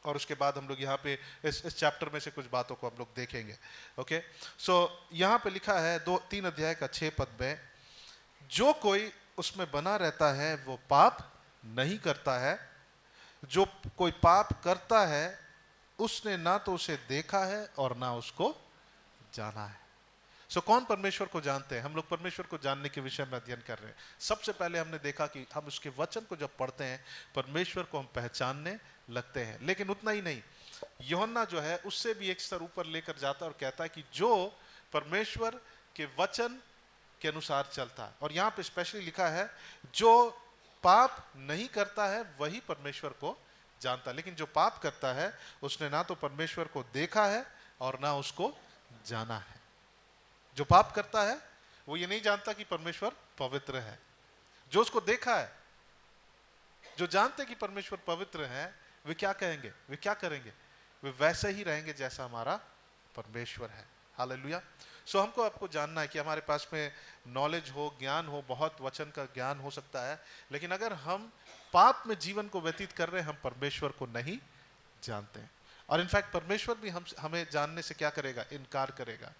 और उसके बाद हम लोग यहाँ पे इस चैप्टर में से कुछ बातों को हम लोग देखेंगे। ओके, सो यहाँ पे लिखा है 3 अध्याय का 6 पद में, जो कोई उसमें बना रहता है वो पाप नहीं करता है, जो कोई पाप करता है उसने ना तो उसे देखा है और ना उसको जाना है। सो कौन परमेश्वर को जानते हैं? हम लोग परमेश्वर को जानने के विषय में अध्ययन कर रहे हैं। सबसे पहले हमने देखा कि हम उसके वचन को जब पढ़ते हैं, परमेश्वर को हम पहचानने लगते हैं। लेकिन उतना ही नहीं, यूहन्ना जो है उससे भी एक स्तर ऊपर लेकर जाता है और कहता है कि जो परमेश्वर के वचन के अनुसार चलता है। और यहाँ पे स्पेशली लिखा है, जो पाप नहीं करता है वही परमेश्वर को जानता है, लेकिन जो पाप करता है उसने ना तो परमेश्वर को देखा है और ना उसको जाना है। जो पाप करता है वो ये नहीं जानता कि परमेश्वर पवित्र है। जो उसको देखा है, जो जानते कि परमेश्वर पवित्र है, वे क्या कहेंगे, वे क्या करेंगे? वे वैसे ही रहेंगे जैसा हमारा परमेश्वर है। हालेलुया। सो हमको आपको जानना है कि हमारे पास में नॉलेज हो, ज्ञान हो, बहुत वचन का ज्ञान हो सकता है, लेकिन अगर हम पाप में जीवन को व्यतीत कर रहे हैं, हम परमेश्वर को नहीं जानते हैं। और इनफैक्ट परमेश्वर भी हमें जानने से क्या करेगा? इनकार करेगा।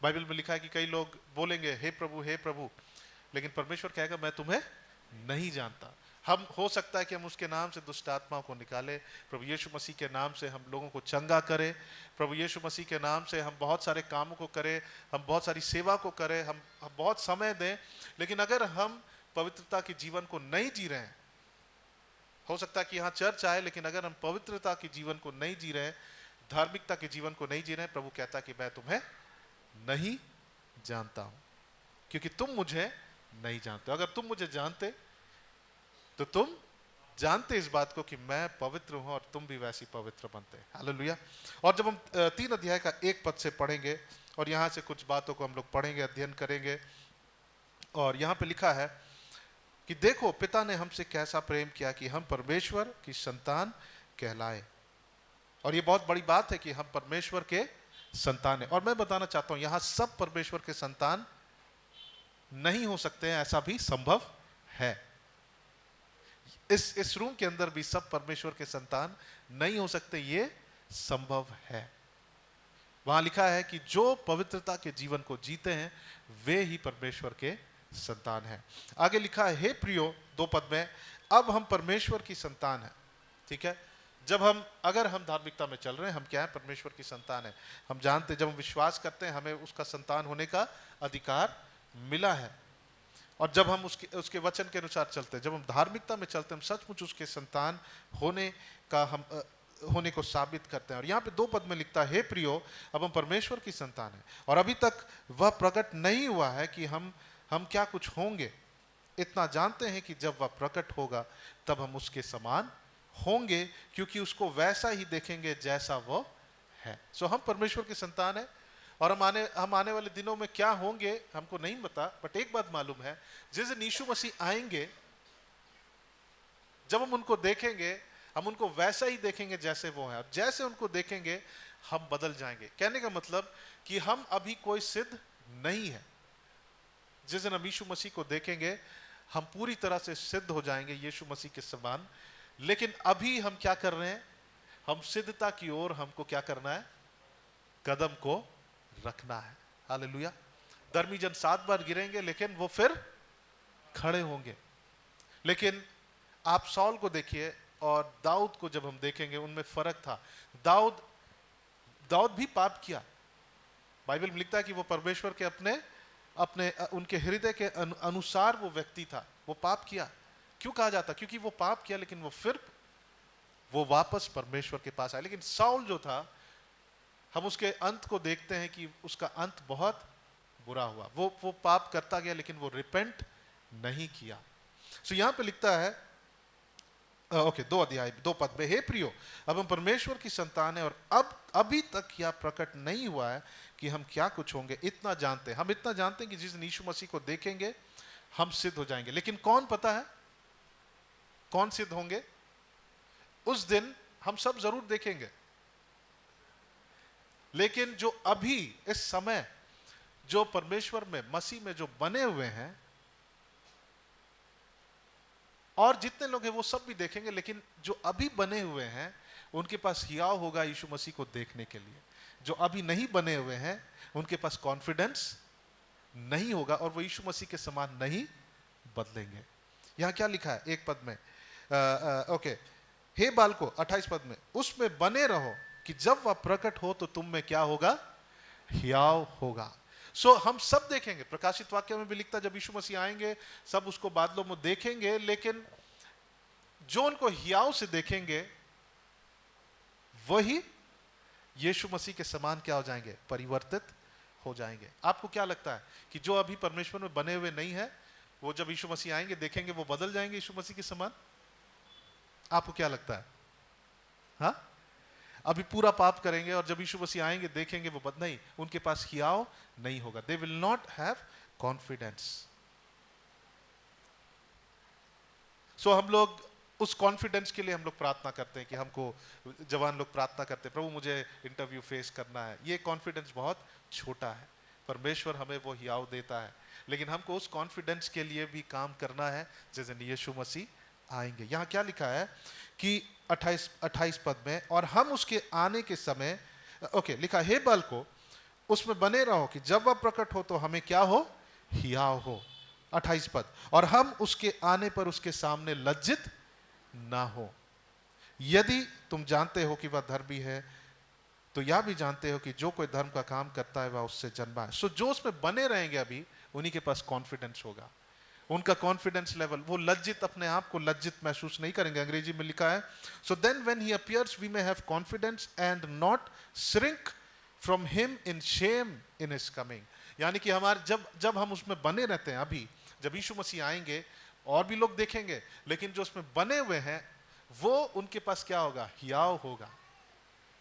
बाइबल में लिखा है कि कई लोग बोलेंगे हे प्रभु, लेकिन परमेश्वर कहेगा मैं तुम्हें नहीं जानता। हम हो सकता है कि हम उसके नाम से दुष्ट आत्माओं को निकाले, प्रभु यीशु मसीह के नाम से हम लोगों को चंगा करें, प्रभु यीशु मसीह के नाम से हम बहुत सारे कामों को करें, हम बहुत सारी सेवा को करें, हम बहुत समय दें, लेकिन अगर हम पवित्रता के जीवन को नहीं जी रहे हैं, हो सकता है कि यहाँ चर्च आए, लेकिन अगर हम पवित्रता के जीवन को नहीं जी रहे हैं, धार्मिकता के जीवन को नहीं जी रहे हैं, प्रभु कहता है कि मैं तुम्हें नहीं जानता हूं, क्योंकि तुम मुझे नहीं जानते। अगर तुम मुझे जानते तो तुम जानते इस बात को कि मैं पवित्र हूं और तुम भी वैसी पवित्र बनते हैं। हालेलुया। और जब हम 3 अध्याय का 1 पद से पढ़ेंगे और यहाँ से कुछ बातों को हम लोग पढ़ेंगे, अध्ययन करेंगे। और यहाँ पे लिखा है कि देखो पिता ने हमसे कैसा प्रेम किया कि हम परमेश्वर की संतान कहलाए। और ये बहुत बड़ी बात है कि हम परमेश्वर के संतान हैं। और मैं बताना चाहता हूं यहाँ सब परमेश्वर के संतान नहीं हो सकते हैं, ऐसा भी संभव है। इस रूम के अंदर भी सब परमेश्वर के संतान नहीं हो सकते, ये संभव है। वहां लिखा है कि जो पवित्रता के जीवन को जीते हैं वे ही परमेश्वर के संतान हैं। आगे लिखा है, हे प्रियो 2 पद में, अब हम परमेश्वर की संतान हैं। ठीक है, अगर हम धार्मिकता में चल रहे हैं, हम क्या है? परमेश्वर की संतान है। हम जानते, जब हम विश्वास करते हैं हमें उसका संतान होने का अधिकार मिला है। और जब हम उसके वचन के अनुसार चलते हैं, जब हम धार्मिकता में चलते हैं, हम सचमुच उसके संतान होने को साबित करते हैं। और यहाँ पे 2 पद में लिखता है, हे प्रियो अब हम परमेश्वर की संतान हैं और अभी तक वह प्रकट नहीं हुआ है कि हम क्या कुछ होंगे। इतना जानते हैं कि जब वह प्रकट होगा तब हम उसके समान होंगे, क्योंकि उसको वैसा ही देखेंगे जैसा वो है। सो हम परमेश्वर की संतान है। और हम आने वाले दिनों में क्या होंगे हमको नहीं पता, बट एक बात मालूम है, जिस दिन यीशु मसीह आएंगे, जब हम उनको देखेंगे हम उनको वैसा ही देखेंगे जैसे वो है। जैसे उनको देखेंगे हम बदल जाएंगे। कहने का मतलब कि हम अभी कोई सिद्ध नहीं है। जिस दिन हम यीशु मसीह को देखेंगे हम पूरी तरह से सिद्ध हो जाएंगे यीशु मसीह के समान। लेकिन अभी हम क्या कर रहे हैं? हम सिद्धता की ओर हमको क्या करना है? कदम को रखना है। हालेलुया। धर्मी जन 7 बार गिरेंगे लेकिन वो फिर खड़े होंगे। लेकिन आप सौल को देखिए और दाऊद को जब हम देखेंगे उनमें फर्क था। दाऊद भी पाप किया। बाइबल में लिखता है कि वो परमेश्वर के अपने उनके हृदय के अनुसार वो व्यक्ति था। वो पाप किया। क्यों कहा जाता? क्योंकि वो पाप किया लेकिन वो वापस परमेश्वर के पास आया। लेकिन साउल जो था, हम उसके अंत को देखते हैं कि उसका अंत बहुत बुरा हुआ। वो पाप करता गया लेकिन वो रिपेंट नहीं किया। सो यहां पे लिखता है 2 अध्याय 2 पद में, हे प्रियो अब हम परमेश्वर की संतान है और अभी तक यह प्रकट नहीं हुआ है कि हम क्या कुछ होंगे। हम इतना जानते हैं कि जिस दिन यीशु मसीह को देखेंगे हम सिद्ध हो जाएंगे। लेकिन कौन पता है कौन सिद्ध होंगे? उस दिन हम सब जरूर देखेंगे। लेकिन जो अभी इस समय जो परमेश्वर में मसीह में जो बने हुए हैं और जितने लोग हैं वो सब भी देखेंगे। लेकिन जो अभी बने हुए हैं उनके पास हियाव होगा यीशु मसीह को देखने के लिए। जो अभी नहीं बने हुए हैं उनके पास कॉन्फिडेंस नहीं होगा और वो यीशु मसीह के समान नहीं बदलेंगे। यहां क्या लिखा है 1 पद में? हे बालको 28 पद में, उसमें बने रहो कि जब वह प्रकट हो तो तुम में क्या होगा? हियाव होगा। सो हम सब देखेंगे। प्रकाशित वाक्य में भी लिखता है जब यीशु मसीह आएंगे सब उसको बादलों में देखेंगे। लेकिन जो उनको हियाव से देखेंगे वही यीशु मसीह के समान क्या हो जाएंगे? परिवर्तित हो जाएंगे। आपको क्या लगता है कि जो अभी परमेश्वर में बने हुए नहीं है वो जब यीशु मसीह आएंगे देखेंगे वो बदल जाएंगे यीशु मसीह के समान? आपको क्या लगता है? हाँ, अभी पूरा पाप करेंगे और जब यीशु मसीह आएंगे देखेंगे वो नहीं, उनके पास हियाव नहीं होगा। They will not have confidence. So हम लोग उस कॉन्फिडेंस के लिए हम लोग प्रार्थना करते हैं कि हमको, जवान लोग प्रार्थना करते हैं, प्रभु मुझे इंटरव्यू फेस करना है। ये कॉन्फिडेंस बहुत छोटा है। परमेश्वर हमें वो हियाव देता है लेकिन हमको उस कॉन्फिडेंस के लिए भी काम करना है जिस दिन यीशु मसीह आएंगे। यहां क्या लिखा है कि 28 पद में, और हम उसके आने के समय लिखा, हे बालको उसमें बने रहो कि जब वह प्रकट हो तो हमें क्या हो? हियाव हो। 28 पद, और हम उसके आने पर उसके सामने लज्जित ना हो। यदि तुम जानते हो कि वह धर्मी है तो यह भी जानते हो कि जो कोई धर्म का काम करता है वह उससे जन्मा है। सो जो उसमें बने रहेंगे अभी उन्हीं के पास कॉन्फिडेंस होगा। उनका कॉन्फिडेंस लेवल, वो लज्जित, अपने आप को लज्जित महसूस नहीं करेंगे। अंग्रेजी में लिखा है, so then when he appears we may have confidence and not shrink from him in shame in his coming. यानी कि हमारे जब हम उसमें बने रहते हैं, अभी जब यीशु मसीह आएंगे और भी लोग देखेंगे, लेकिन जो उसमें बने हुए हैं वो उनके पास क्या होगा, हियाव होगा,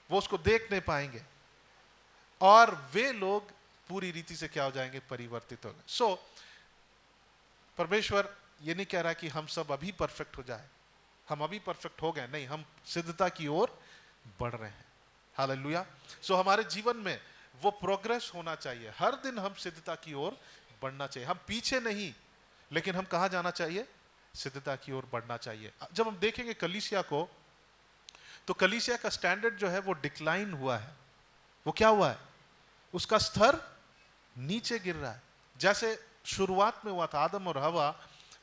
वो उसको देख नहीं पाएंगे और वे लोग पूरी रीति से क्या हो जाएंगे, परिवर्तित हो गए। सो परमेश्वर ये नहीं कह रहा कि हम सब अभी परफेक्ट हो जाए, हम अभी परफेक्ट हो गए, नहीं, हम सिद्धता की ओर बढ़ रहे हैं। हालेलुया। सो हमारे जीवन में वो प्रोग्रेस होना चाहिए, हर दिन हम सिद्धता की ओर बढ़ना चाहिए, हम पीछे नहीं, लेकिन हम कहाँ जाना चाहिए, सिद्धता की ओर बढ़ना चाहिए। जब हम देखेंगे कलीसिया को, तो कलीसिया का स्टैंडर्ड जो है वो डिक्लाइन हुआ है। वो क्या हुआ है, उसका स्तर नीचे गिर रहा है। जैसे शुरुआत में हुआ था, आदम और हवा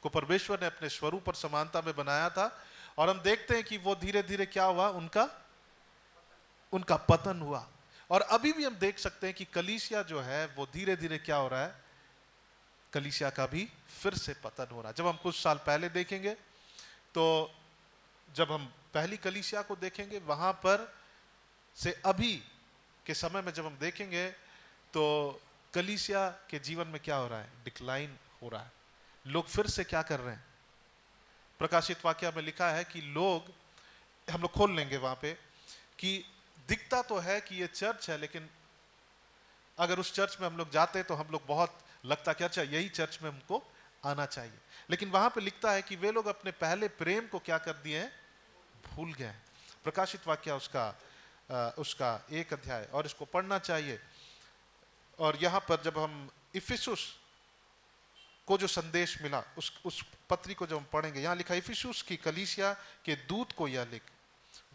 को परमेश्वर ने अपने स्वरूप और समानता में बनाया था, और हम देखते हैं कि वो धीरे धीरे क्या हुआ, उनका पतन हुआ। और अभी भी हम देख सकते हैं कि कलीसिया जो है वो धीरे धीरे क्या हो रहा है, कलीसिया का भी फिर से पतन हो रहा है। जब हम कुछ साल पहले देखेंगे, तो जब हम पहली कलीसिया को देखेंगे, वहां पर से अभी के समय में जब हम देखेंगे, तो कलीसिया के जीवन में क्या हो रहा है, डिक्लाइन हो रहा है। लोग फिर से क्या कर रहे हैं, प्रकाशित वाक्य में लिखा है कि लोग, हम लोग खोल लेंगे वहां पे, कि दिखता तो है कि ये चर्च है, लेकिन अगर उस चर्च में हम लोग जाते तो हम लोग बहुत लगता कि अच्छा यही चर्च में हमको आना चाहिए, लेकिन वहां पे लिखता है कि वे लोग अपने पहले प्रेम को क्या कर दिए हैं, भूल गए हैं। प्रकाशित वाक्य उसका 1 अध्याय, और इसको पढ़ना चाहिए। और यहां पर जब हम इफिसुस को जो संदेश मिला, उस पत्री को जब हम पढ़ेंगे, यहां लिखा, इफिसुस की कलीसिया के दूत को यह लिख,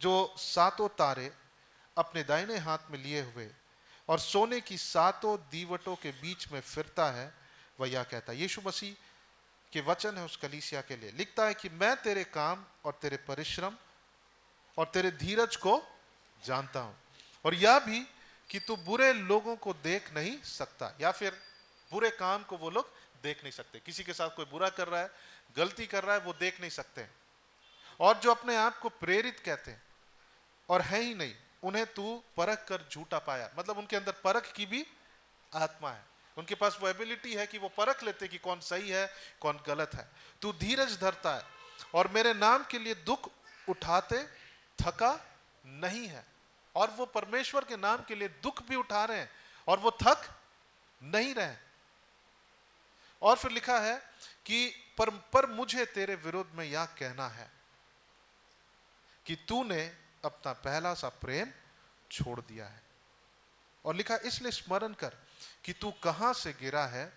जो 7 तारे अपने दाहिने हाथ में लिए हुए और सोने की 7 दीवटों के बीच में फिरता है, वह यह कहता है। यीशु मसीह के वचन है उस कलीसिया के लिए। लिखता है कि मैं तेरे काम और तेरे परिश्रम और तेरे धीरज को जानता हूं, और यह भी कि तू बुरे लोगों को देख नहीं सकता, या फिर बुरे काम को वो लोग देख नहीं सकते। किसी के साथ कोई बुरा कर रहा है, गलती कर रहा है, वो देख नहीं सकते। और जो अपने आप को प्रेरित कहते हैं और है ही नहीं, उन्हें तू परख कर झूठा पाया। मतलब उनके अंदर परख की भी आत्मा है, उनके पास वो एबिलिटी है कि वो परख लेते कि कौन सही है कौन गलत है। तू धीरज धरता है और मेरे नाम के लिए दुख उठाते थका नहीं है। और वो परमेश्वर के नाम के लिए दुख भी उठा रहे हैं और वो थक नहीं रहे। और फिर लिखा है कि पर मुझे तेरे विरुद्ध में यह कहना है कि तूने अपना पहला सा प्रेम छोड़ दिया है। और लिखा, इसलिए स्मरण कर कि तू कहां से गिरा है,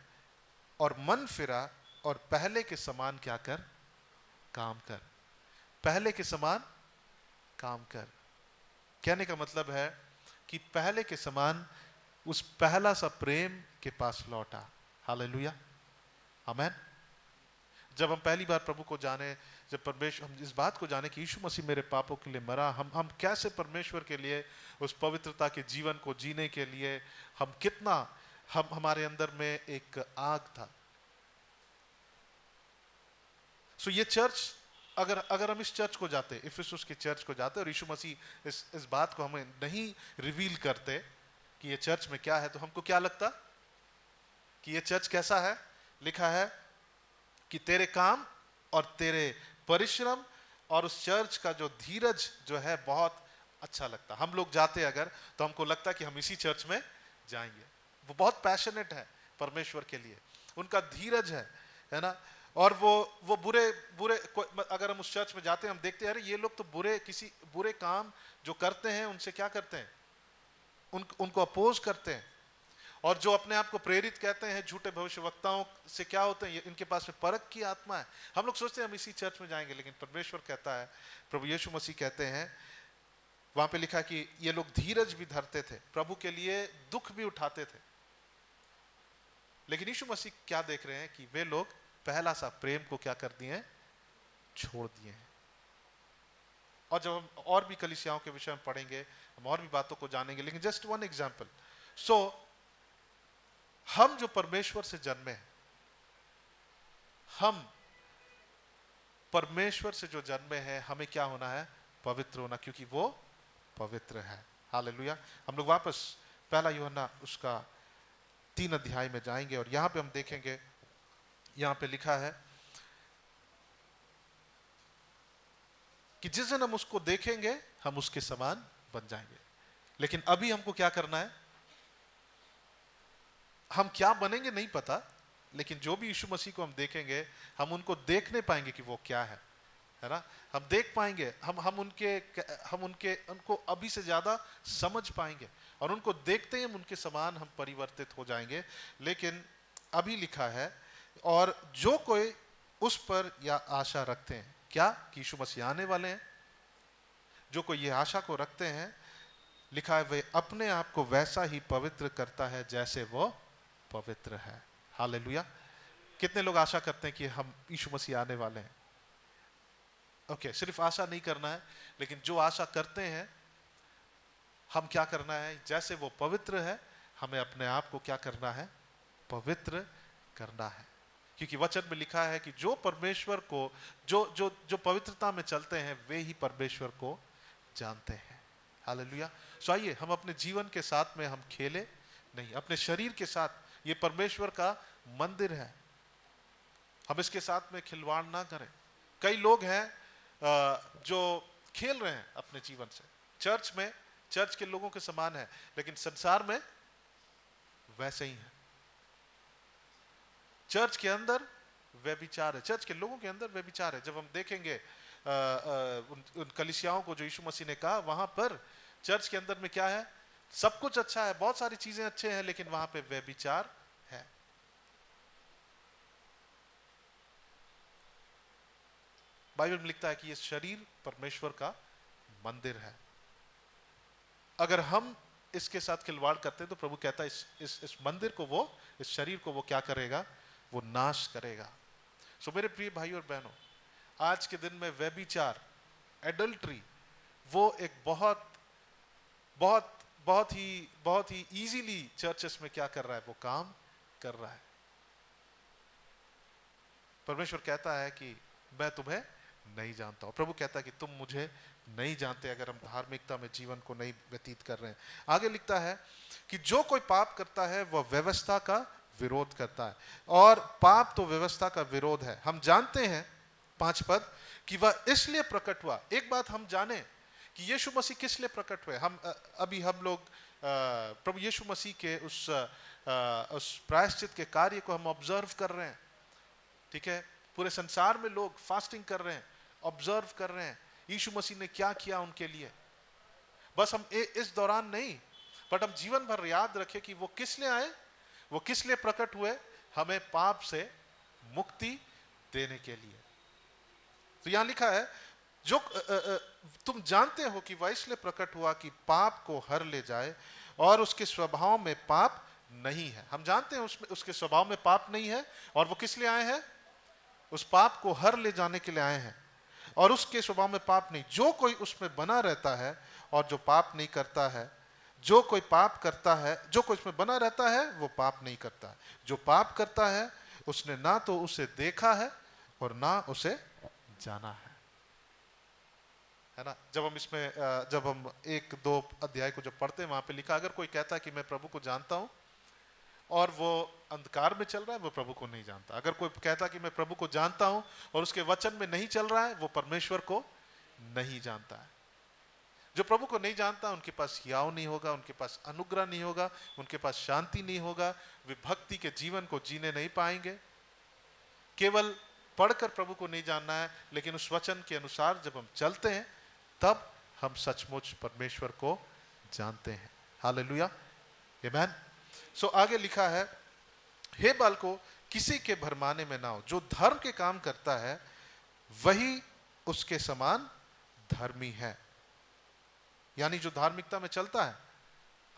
और मन फिरा और पहले के समान क्या कर, काम कर। पहले के समान काम कर, कहने का मतलब है कि पहले के समान उस पहला सा प्रेम के पास लौटा। हालेलुया, आमेन। जब हम पहली बार प्रभु को जाने, जब परमेश्वर, हम इस बात को जाने कि यीशु मसीह मेरे पापों के लिए मरा, हम कैसे परमेश्वर के लिए उस पवित्रता के जीवन को जीने के लिए हम कितना, हमारे अंदर में एक आग था। सो ये चर्च, अगर हम इस चर्च को जाते, इफिसुस के चर्च को जाते, और यीशु मसीह इस बात को हमें नहीं रिवील करते कि ये चर्च में क्या है, तो हमको क्या लगता कि ये चर्च कैसा है। लिखा है कि तेरे काम और तेरे परिश्रम और उस चर्च का जो धीरज जो है बहुत अच्छा लगता। हम लोग जाते अगर, तो हमको लगता कि हम इसी चर्च में जाएंगे। वो बहुत पैशनेट है परमेश्वर के लिए, उनका धीरज है ना। और वो बुरे अगर हम उस चर्च में जाते हैं, हम देखते हैं अरे ये लोग तो किसी बुरे काम जो करते हैं उनसे क्या करते हैं, उनको अपोज करते हैं। और जो अपने आप को प्रेरित कहते हैं, झूठे भविष्यवक्ताओं से क्या होते हैं, इनके पास में परख की आत्मा है। हम लोग सोचते हैं हम इसी चर्च में जाएंगे, लेकिन परमेश्वर कहता है, प्रभु यीशु मसीह कहते हैं, वहां पे लिखा कि ये लोग धीरज भी धरते थे, प्रभु के लिए दुख भी उठाते थे। लेकिन यीशु मसीह क्या देख रहे हैं कि वे लोग पहला सा प्रेम को क्या कर दिए हैं, छोड़ दिए हैं। और जब हम और भी कलीसियाओं के विषय में पढ़ेंगे, हम और भी बातों को जानेंगे, लेकिन जस्ट वन एग्जाम्पल। हम जो परमेश्वर से जन्मे हैं, हम परमेश्वर से जो जन्मे हैं, हमें क्या होना है, पवित्र होना, क्योंकि वो पवित्र है। हालेलुया। हम लोग वापस पहला यूहन्ना उसका 3 अध्याय में जाएंगे, और यहां पे हम देखेंगे, यहां पे लिखा है कि जिस दिन हम उसको देखेंगे हम उसके समान बन जाएंगे। लेकिन अभी हमको क्या करना है? हम क्या बनेंगे नहीं पता, लेकिन जो भी यीशु मसीह को हम देखेंगे हम उनको देख नहीं पाएंगे कि वो क्या है ना? हम देख पाएंगे, हम उनको अभी से ज्यादा समझ पाएंगे और उनको देखते ही हम उनके समान हम परिवर्तित हो जाएंगे। लेकिन अभी लिखा है, और जो कोई उस पर या आशा रखते हैं, क्या कि यीशु मसीह आने वाले हैं, जो कोई ये आशा को रखते हैं, लिखा है वे अपने आप को वैसा ही पवित्र करता है जैसे वो पवित्र है। हालेलुया। कितने लोग आशा करते हैं कि हम यीशु मसीह आने वाले हैं? ओके, सिर्फ आशा नहीं करना है, लेकिन जो आशा करते हैं हम क्या करना है? जैसे वो पवित्र है हमें अपने आप को क्या करना है? पवित्र करना है। क्योंकि वचन में लिखा है कि जो परमेश्वर को जो पवित्रता में चलते हैं वे ही परमेश्वर को जानते हैं। हालेलुया। सो आइए हम अपने जीवन के साथ में हम खेले नहीं, अपने शरीर के साथ, ये परमेश्वर का मंदिर है, हम इसके साथ में खिलवाड़ ना करें। कई लोग हैं जो खेल रहे हैं अपने जीवन से, चर्च में चर्च के लोगों के समान है, लेकिन संसार में वैसे ही है। चर्च के अंदर व्यभिचार है, चर्च के लोगों के अंदर व्यभिचार है। जब हम देखेंगे उन कलीसियाओं को जो यीशु मसीह ने कहा, वहां पर चर्च के अंदर में क्या है? सब कुछ अच्छा है, बहुत सारी चीजें अच्छे हैं, लेकिन वहां पे व्यभिचार है। बाइबल में लिखता है कि ये शरीर परमेश्वर का मंदिर है। अगर हम इसके साथ खिलवाड़ करते हैं तो प्रभु कहता है इस मंदिर को वो, इस शरीर को वो क्या करेगा? वो नाश करेगा। सो मेरे प्रिय भाई और बहनों, आज के दिन में व्यभिचार, एडल्ट्री, वो एक बहुत ही इजीली चर्चेस में क्या कर रहा है? वो काम कर रहा है। परमेश्वर कहता है कि मैं तुम्हें नहीं जानता हूं। प्रभु कहता है कि तुम मुझे नहीं जानते, अगर हम धार्मिकता में जीवन को नहीं व्यतीत कर रहे हैं। आगे लिखता है कि जो कोई पाप करता है वह व्यवस्था का विरोध करता है, और पाप तो व्यवस्था का विरोध है। हम जानते हैं 5 पद कि वह इसलिए प्रकट हुआ। एक बात हम जाने कि यीशु मसीह किस लिए प्रकट हुए। हम लोग प्रभु यीशु मसीह के उस प्रायश्चित के कार्य को हम ऑब्जर्व कर रहे हैं। ठीक है, पूरे संसार में लोग फास्टिंग कर रहे हैं, ऑब्जर्व कर रहे हैं यीशु मसीह ने क्या किया उनके लिए। बस हम इस दौरान नहीं, बट हम जीवन भर याद रखें कि वो किस लिए आए, वो किस लिए प्रकट हुए? हमें पाप से मुक्ति देने के लिए। तो यहां लिखा है जो तुम जानते हो कि वह इसलिए प्रकट हुआ कि पाप को हर ले जाए, और उसके स्वभाव में पाप नहीं है। हम जानते हैं उसके स्वभाव में पाप नहीं है, और वो किस लिए आए हैं? उस पाप को हर ले जाने के लिए आए हैं, और उसके स्वभाव में पाप नहीं। जो कोई उसमें बना रहता है और जो पाप नहीं करता है, जो कोई पाप करता है, जो कोई उसमें बना रहता है वो पाप नहीं करता है। जो पाप करता है उसने ना तो उसे देखा है और ना उसे जाना है ना। जब हम 1-2 अध्याय को जब पढ़ते हैं, वहां पे लिखा, अगर कोई कहता है कि मैं प्रभु को जानता हूं और वो अंधकार में चल रहा है, वो प्रभु को नहीं जानता। अगर कोई कहता है कि मैं प्रभु को जानता हूं और उसके वचन में नहीं चल रहा है, वो परमेश्वर को नहीं जानता है। जो प्रभु को नहीं जानता, उनके पास हियाव नहीं होगा, उनके पास अनुग्रह नहीं होगा, उनके पास शांति नहीं होगा, वे भक्ति के जीवन को जीने नहीं पाएंगे। केवल पढ़कर प्रभु को नहीं जानना है, लेकिन उस वचन के अनुसार जब हम चलते हैं तब हम सचमुच परमेश्वर को जानते हैं। हालेलुया, आमीन। सो आगे लिखा है, हे बालको किसी के भरमाने में ना हो, जो धर्म के काम करता है वही उसके समान धर्मी है। यानी जो धार्मिकता में चलता है,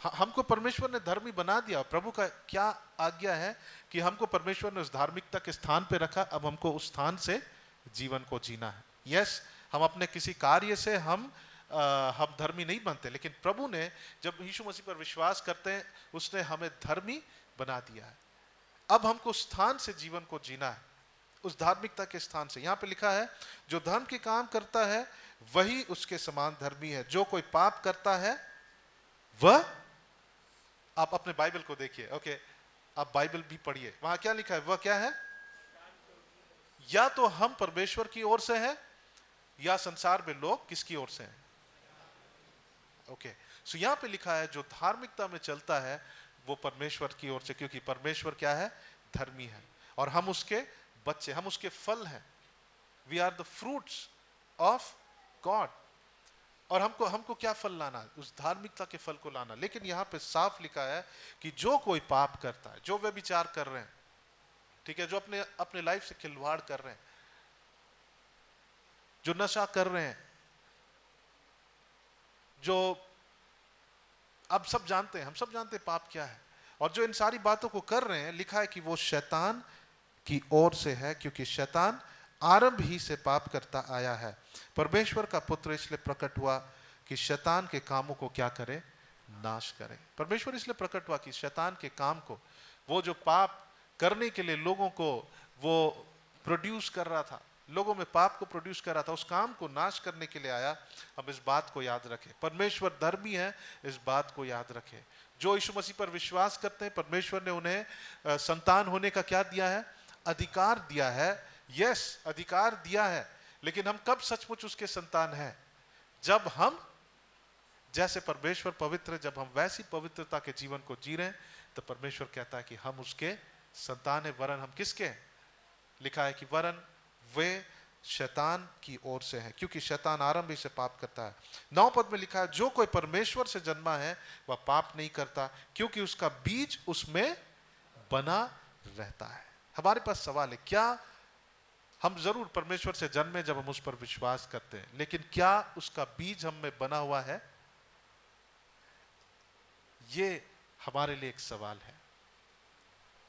हमको परमेश्वर ने धर्मी बना दिया। प्रभु का क्या आज्ञा है कि हमको परमेश्वर ने उस धार्मिकता के स्थान पे रखा, अब हमको उस स्थान से जीवन को जीना है। यस, हम अपने किसी कार्य से हम धर्मी नहीं बनते, लेकिन प्रभु ने जब यीशु मसीह पर विश्वास करते हैं, उसने हमें धर्मी बना दिया है। अब हमको स्थान से जीवन को जीना है, उस धार्मिकता के स्थान से। यहां पे लिखा है, जो धर्म के काम करता है वही उसके समान धर्मी है। जो कोई पाप करता है वह, आप अपने बाइबल को देखिए, ओके, आप बाइबल भी पढ़िए, वहां क्या लिखा है? वह क्या है? या तो हम परमेश्वर की ओर से है या संसार में लोग किसकी ओर से हैं? ओके, सो यहां पे लिखा है जो धार्मिकता में चलता है वो परमेश्वर की ओर से, क्योंकि परमेश्वर क्या है? धर्मी है, और हम उसके बच्चे, हम उसके फल हैं। We are the fruits of God. और हमको हमको क्या फल लाना? उस धार्मिकता के फल को लाना। लेकिन यहां पे साफ लिखा है कि जो कोई पाप करता है, जो व्यभिचार कर रहे हैं, ठीक है, जो अपने अपने लाइफ से खिलवाड़ कर रहे हैं, जो नशा कर रहे हैं, जो अब सब जानते हैं, हम सब जानते हैं पाप क्या है, और जो इन सारी बातों को कर रहे हैं, लिखा है कि वो शैतान की ओर से है, क्योंकि शैतान आरंभ ही से पाप करता आया है। परमेश्वर का पुत्र इसलिए प्रकट हुआ कि शैतान के कामों को क्या करे? नाश करे। परमेश्वर इसलिए प्रकट हुआ कि शैतान के काम को, वो जो पाप करने के लिए लोगों को वो प्रोड्यूस कर रहा था, लोगों में पाप को प्रोड्यूस कर रहा था, उस काम को नाश करने के लिए आया। हम इस बात को याद रखें, परमेश्वर धर्मी है, इस बात को याद रखें। जो यीशु मसीह पर विश्वास करते हैं, परमेश्वर ने उन्हें संतान होने का क्या दिया है? अधिकार दिया है। यस, अधिकार दिया है, लेकिन हम कब सचमुच उसके संतान हैं? जब हम जैसे परमेश्वर पवित्र है, जब हम वैसी पवित्रता के जीवन को जी रहे हैं, तो परमेश्वर कहता है कि हम उसके संतान है। वरन हम किसके हैं? लिखा है कि वरन वे शैतान की ओर से हैं, क्योंकि शैतान आरंभ ही से पाप करता है। 9 पद में लिखा है जो कोई परमेश्वर से जन्मा है वह पाप नहीं करता, क्योंकि उसका बीज उसमें बना रहता है। हमारे पास सवाल है, क्या हम जरूर परमेश्वर से जन्मे जब हम उस पर विश्वास करते हैं, लेकिन क्या उसका बीज हम में बना हुआ है? ये हमारे लिए एक सवाल है।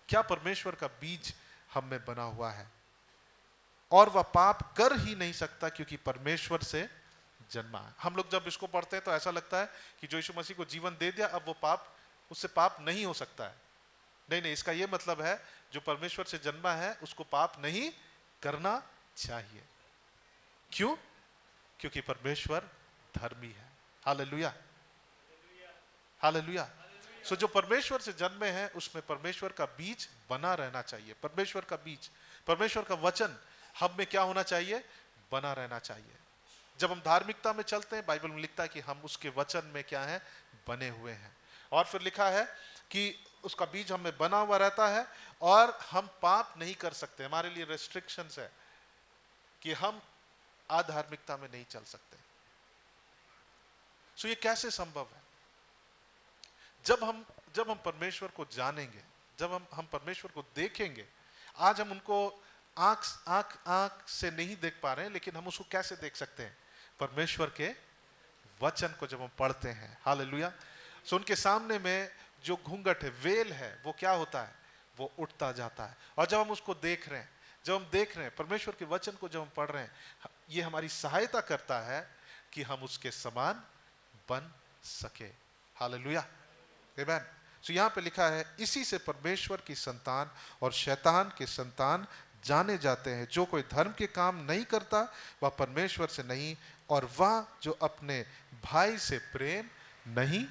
क्या परमेश्वर का बीज हम में बना हुआ है? और वह पाप कर ही नहीं सकता, क्योंकि परमेश्वर से जन्मा है। हम लोग जब इसको पढ़ते हैं तो ऐसा लगता है कि जो यीशु मसीह को जीवन दे दिया, अब वो पाप, उससे पाप नहीं हो सकता है। नहीं नहीं, इसका ये मतलब है जो परमेश्वर से जन्मा है उसको पाप नहीं करना चाहिए। क्यों? क्योंकि परमेश्वर धर्मी है। Hallelujah, hallelujah. सो जो परमेश्वर से जन्मे हैं उसमें परमेश्वर का बीज बना रहना चाहिए। परमेश्वर का बीज, परमेश्वर का वचन हम में क्या होना चाहिए? बना रहना चाहिए। जब हम धार्मिकता में चलते हैं, बाइबल में लिखता है कि हम उसके वचन में क्या है? बने हुए हैं। और फिर लिखा है कि उसका बीज हमें बना हुआ रहता है और हम पाप नहीं कर सकते। हमारे लिए रेस्ट्रिक्शंस है कि हम अधार्मिकता में नहीं चल सकते। सो ये कैसे संभव है? जब हम परमेश्वर को जानेंगे, जब हम परमेश्वर को देखेंगे। आज हम उनको आंख से नहीं देख पा रहे हैं, लेकिन हम उसको कैसे देख सकते हैं? परमेश्वर के वचन को जब हम पढ़ते हैं। हालेलुया। सो उनके सामने में जो घूंघट है, वेल है, वो क्या होता है? वो उठता जाता है। और जब हम उसको देख रहे हैं, जब हम देख रहे हैं परमेश्वर के वचन को, जब हम पढ़ रहे हैं, ये हमारी सहायता करता है कि हम उसके समान बन सके। हालेलुया, आमीन। सो यहाँ पे लिखा है इसी से परमेश्वर की संतान और शैतान के संतान जाने जाते हैं। जो कोई धर्म के काम नहीं करता वह परमेश्वर से नहीं, और वह जो अपने भाई से प्रेम नहीं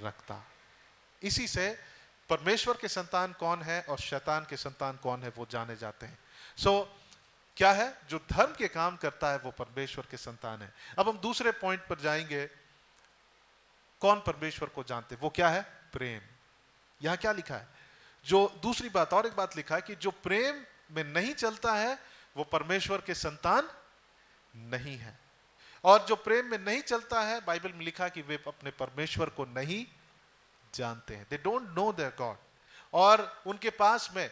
रखता। इसी से परमेश्वर के संतान कौन है और शैतान के संतान कौन है वो जाने जाते हैं। सो क्या है? जो धर्म के काम करता है वो परमेश्वर के संतान है। अब हम दूसरे पॉइंट पर जाएंगे। कौन परमेश्वर को जानते? वो क्या है? प्रेम। यहां क्या लिखा है? जो दूसरी बात, और एक बात लिखा है कि जो प्रेम में नहीं चलता है वो परमेश्वर के संतान नहीं है। और जो प्रेम में नहीं चलता है, बाइबल में लिखा कि वे अपने परमेश्वर को नहीं जानते हैं। They don't know their God. और उनके पास में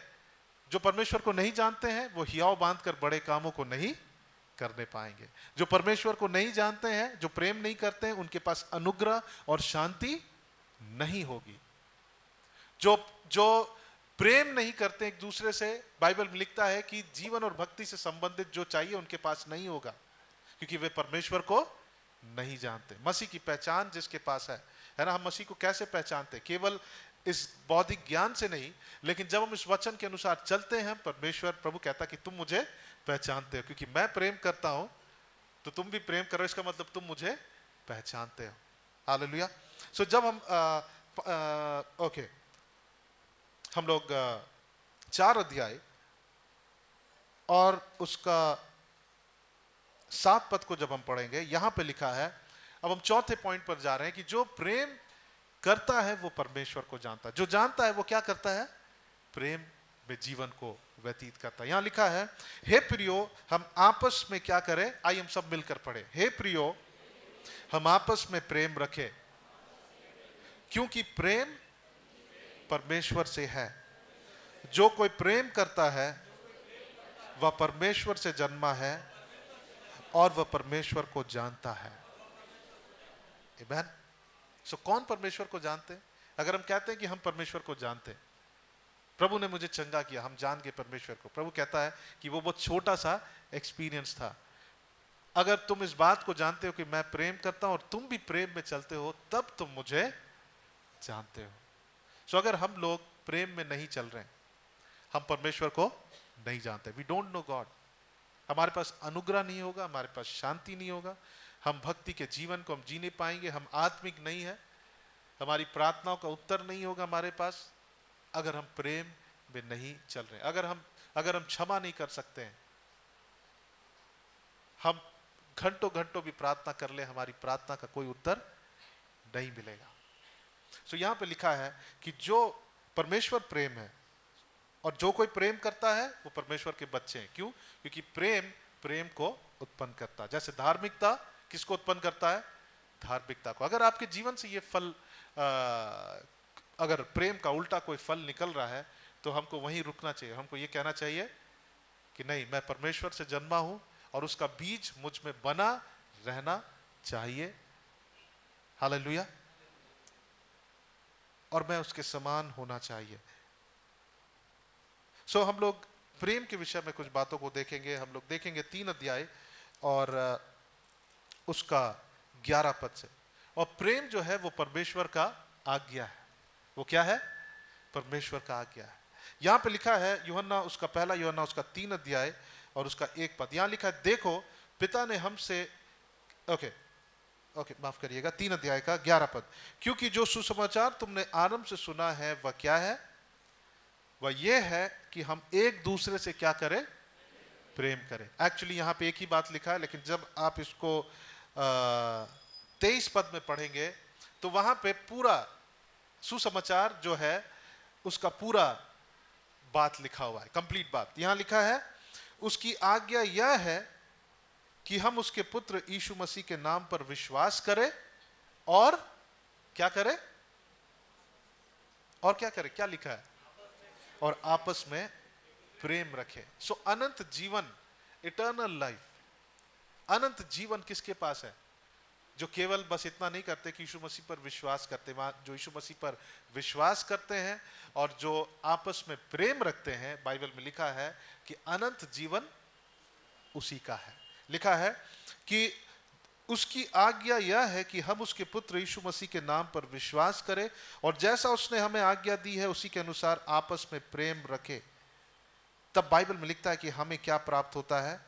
जो परमेश्वर को नहीं जानते हैं वो हियाव बांधकर बड़े कामों को नहीं करने पाएंगे। जो परमेश्वर को नहीं जानते हैं, जो प्रेम नहीं करते हैं, उनके पास अनुग्रह और शांति नहीं होगी। जो प्रेम नहीं करते एक दूसरे से, बाइबल में लिखता है कि जीवन और भक्ति से संबंधित जो चाहिए उनके पास नहीं होगा, क्योंकि वे परमेश्वर को नहीं जानते। मसीह की पहचान जिसके पास है ना, हम मसीह को कैसे पहचानते? केवल इस बौद्धिक ज्ञान से नहीं, लेकिन जब हम इस वचन के अनुसार चलते हैं, परमेश्वर प्रभु कहता कि तुम मुझे पहचानते हो, क्योंकि मैं प्रेम करता हूं तो तुम भी प्रेम करो। इसका मतलब तुम मुझे पहचानते हो। हालेलुया। सो जब हम ओके, हम लोग 4 अध्याय और उसका 7 पद को जब हम पढ़ेंगे, यहां पे लिखा है, अब हम चौथे पॉइंट पर जा रहे हैं कि जो प्रेम करता है वो परमेश्वर को जानता है। जो जानता है वो क्या करता है? प्रेम में जीवन को व्यतीत करता है। यहां लिखा है, हे प्रियो हम आपस में क्या करें? आइए हम सब मिलकर पढ़े। हे प्रियो हम आपस में प्रेम रखें, क्योंकि प्रेम परमेश्वर से है। जो कोई प्रेम करता है वह परमेश्वर से जन्मा है और वह परमेश्वर को जानता है। आमीन। सो कौन परमेश्वर को जानते हैं? अगर हम कहते हैं कि हम परमेश्वर को जानते हैं, प्रभु ने मुझे चंगा किया, हम जान गए परमेश्वर को, प्रभु कहता है कि वो बहुत छोटा सा एक्सपीरियंस था। अगर तुम इस बात को जानते हो कि मैं प्रेम करता हूं और तुम भी प्रेम में चलते हो, तब तुम मुझे जानते हो। सो अगर हम लोग प्रेम में नहीं चल रहे हैं, हम परमेश्वर को नहीं जानते। We don't know God. हमारे पास अनुग्रह नहीं होगा, हमारे पास शांति नहीं होगा, हम भक्ति के जीवन को हम जी नहीं पाएंगे, हम आत्मिक नहीं है, हमारी प्रार्थनाओं का उत्तर नहीं होगा हमारे पास, अगर हम प्रेम में नहीं चल रहे। अगर हम क्षमा नहीं कर सकते हैं, हम घंटों घंटों भी प्रार्थना कर ले, हमारी प्रार्थना का कोई उत्तर नहीं मिलेगा। सो यहां पे लिखा है कि जो परमेश्वर प्रेम है और जो कोई प्रेम करता है वो परमेश्वर के बच्चे हैं। क्यों? क्योंकि प्रेम को उत्पन्न करता है। जैसे धार्मिकता किसको उत्पन्न करता है? धार्मिकता को। अगर आपके जीवन से ये फल अगर प्रेम का उल्टा कोई फल निकल रहा है तो हमको वहीं रुकना चाहिए। हमको ये कहना चाहिए कि नहीं, मैं परमेश्वर से जन्मा हूं और उसका बीज मुझ में बना रहना चाहिए। हालेलुया। और मैं उसके समान होना चाहिए। सो हम लोग प्रेम के विषय में कुछ बातों को देखेंगे। हम लोग देखेंगे 3 अध्याय और उसका 11 पद से। और प्रेम जो है वो परमेश्वर का आज्ञा है। वो क्या है? परमेश्वर का आज्ञा है। यहां पे लिखा है यूहन्ना उसका पहला यूहन्ना उसका 3 अध्याय और उसका 1 पद। यहां लिखा है, देखो पिता ने हमसे माफ करिएगा, 3 अध्याय का 11 पद। क्योंकि जो सुसमाचार तुमने आरंभ से सुना है वह क्या है? वह यह है कि हम एक दूसरे से क्या करें? प्रेम करें। एक्चुअली यहां पे एक ही बात लिखा है, लेकिन जब आप इसको 23 पद में पढ़ेंगे तो वहां पे पूरा सुसमाचार जो है उसका पूरा बात लिखा हुआ है, कंप्लीट बात। यहां लिखा है, उसकी आज्ञा यह है कि हम उसके पुत्र यीशु मसीह के नाम पर विश्वास करें और क्या करें? और क्या करें? क्या लिखा है? और आपस में प्रेम रखें। सो अनंत जीवन, इटर्नल लाइफ, अनंत जीवन किसके पास है? जो केवल बस इतना नहीं करते कि यीशु मसीह पर विश्वास करते, जो यीशु मसीह पर विश्वास करते हैं और जो आपस में प्रेम रखते हैं, बाइबल में लिखा है कि अनंत जीवन उसी का है। लिखा है कि उसकी आज्ञा यह है कि हम उसके पुत्र यीशु मसीह के नाम पर विश्वास करें और जैसा उसने हमें आज्ञा दी है उसी के अनुसार आपस में प्रेम रखें। तब बाइबल में लिखता है कि हमें क्या प्राप्त होता है?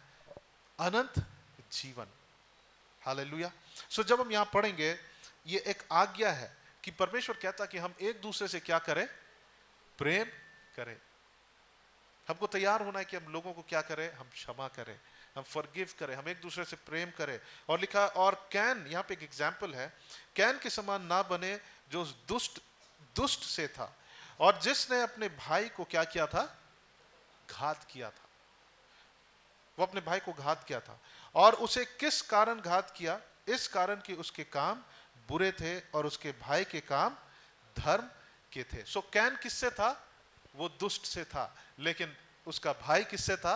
अनंत जीवन। हालेलुया। सो जब हम यहां पढ़ेंगे, ये एक आज्ञा है कि परमेश्वर कहता है कि हम एक दूसरे से क्या करें? प्रेम करें। हमको तैयार होना है कि हम लोगों को क्या करें? हम क्षमा करें, हम फॉरगिव करें, हम एक दूसरे से प्रेम करें। और लिखा, और कैन, यहां पे एक एग्जाम्पल है, कैन के समान ना बने जो दुष्ट से था और जिसने अपने भाई को क्या किया था? घात किया था। वो अपने भाई को घात किया था। और उसे किस कारण घात किया? इस कारण कि उसके काम बुरे थे और उसके भाई के काम धर्म के थे। सो कैन किससे था? वो दुष्ट से था। लेकिन उसका भाई किससे था?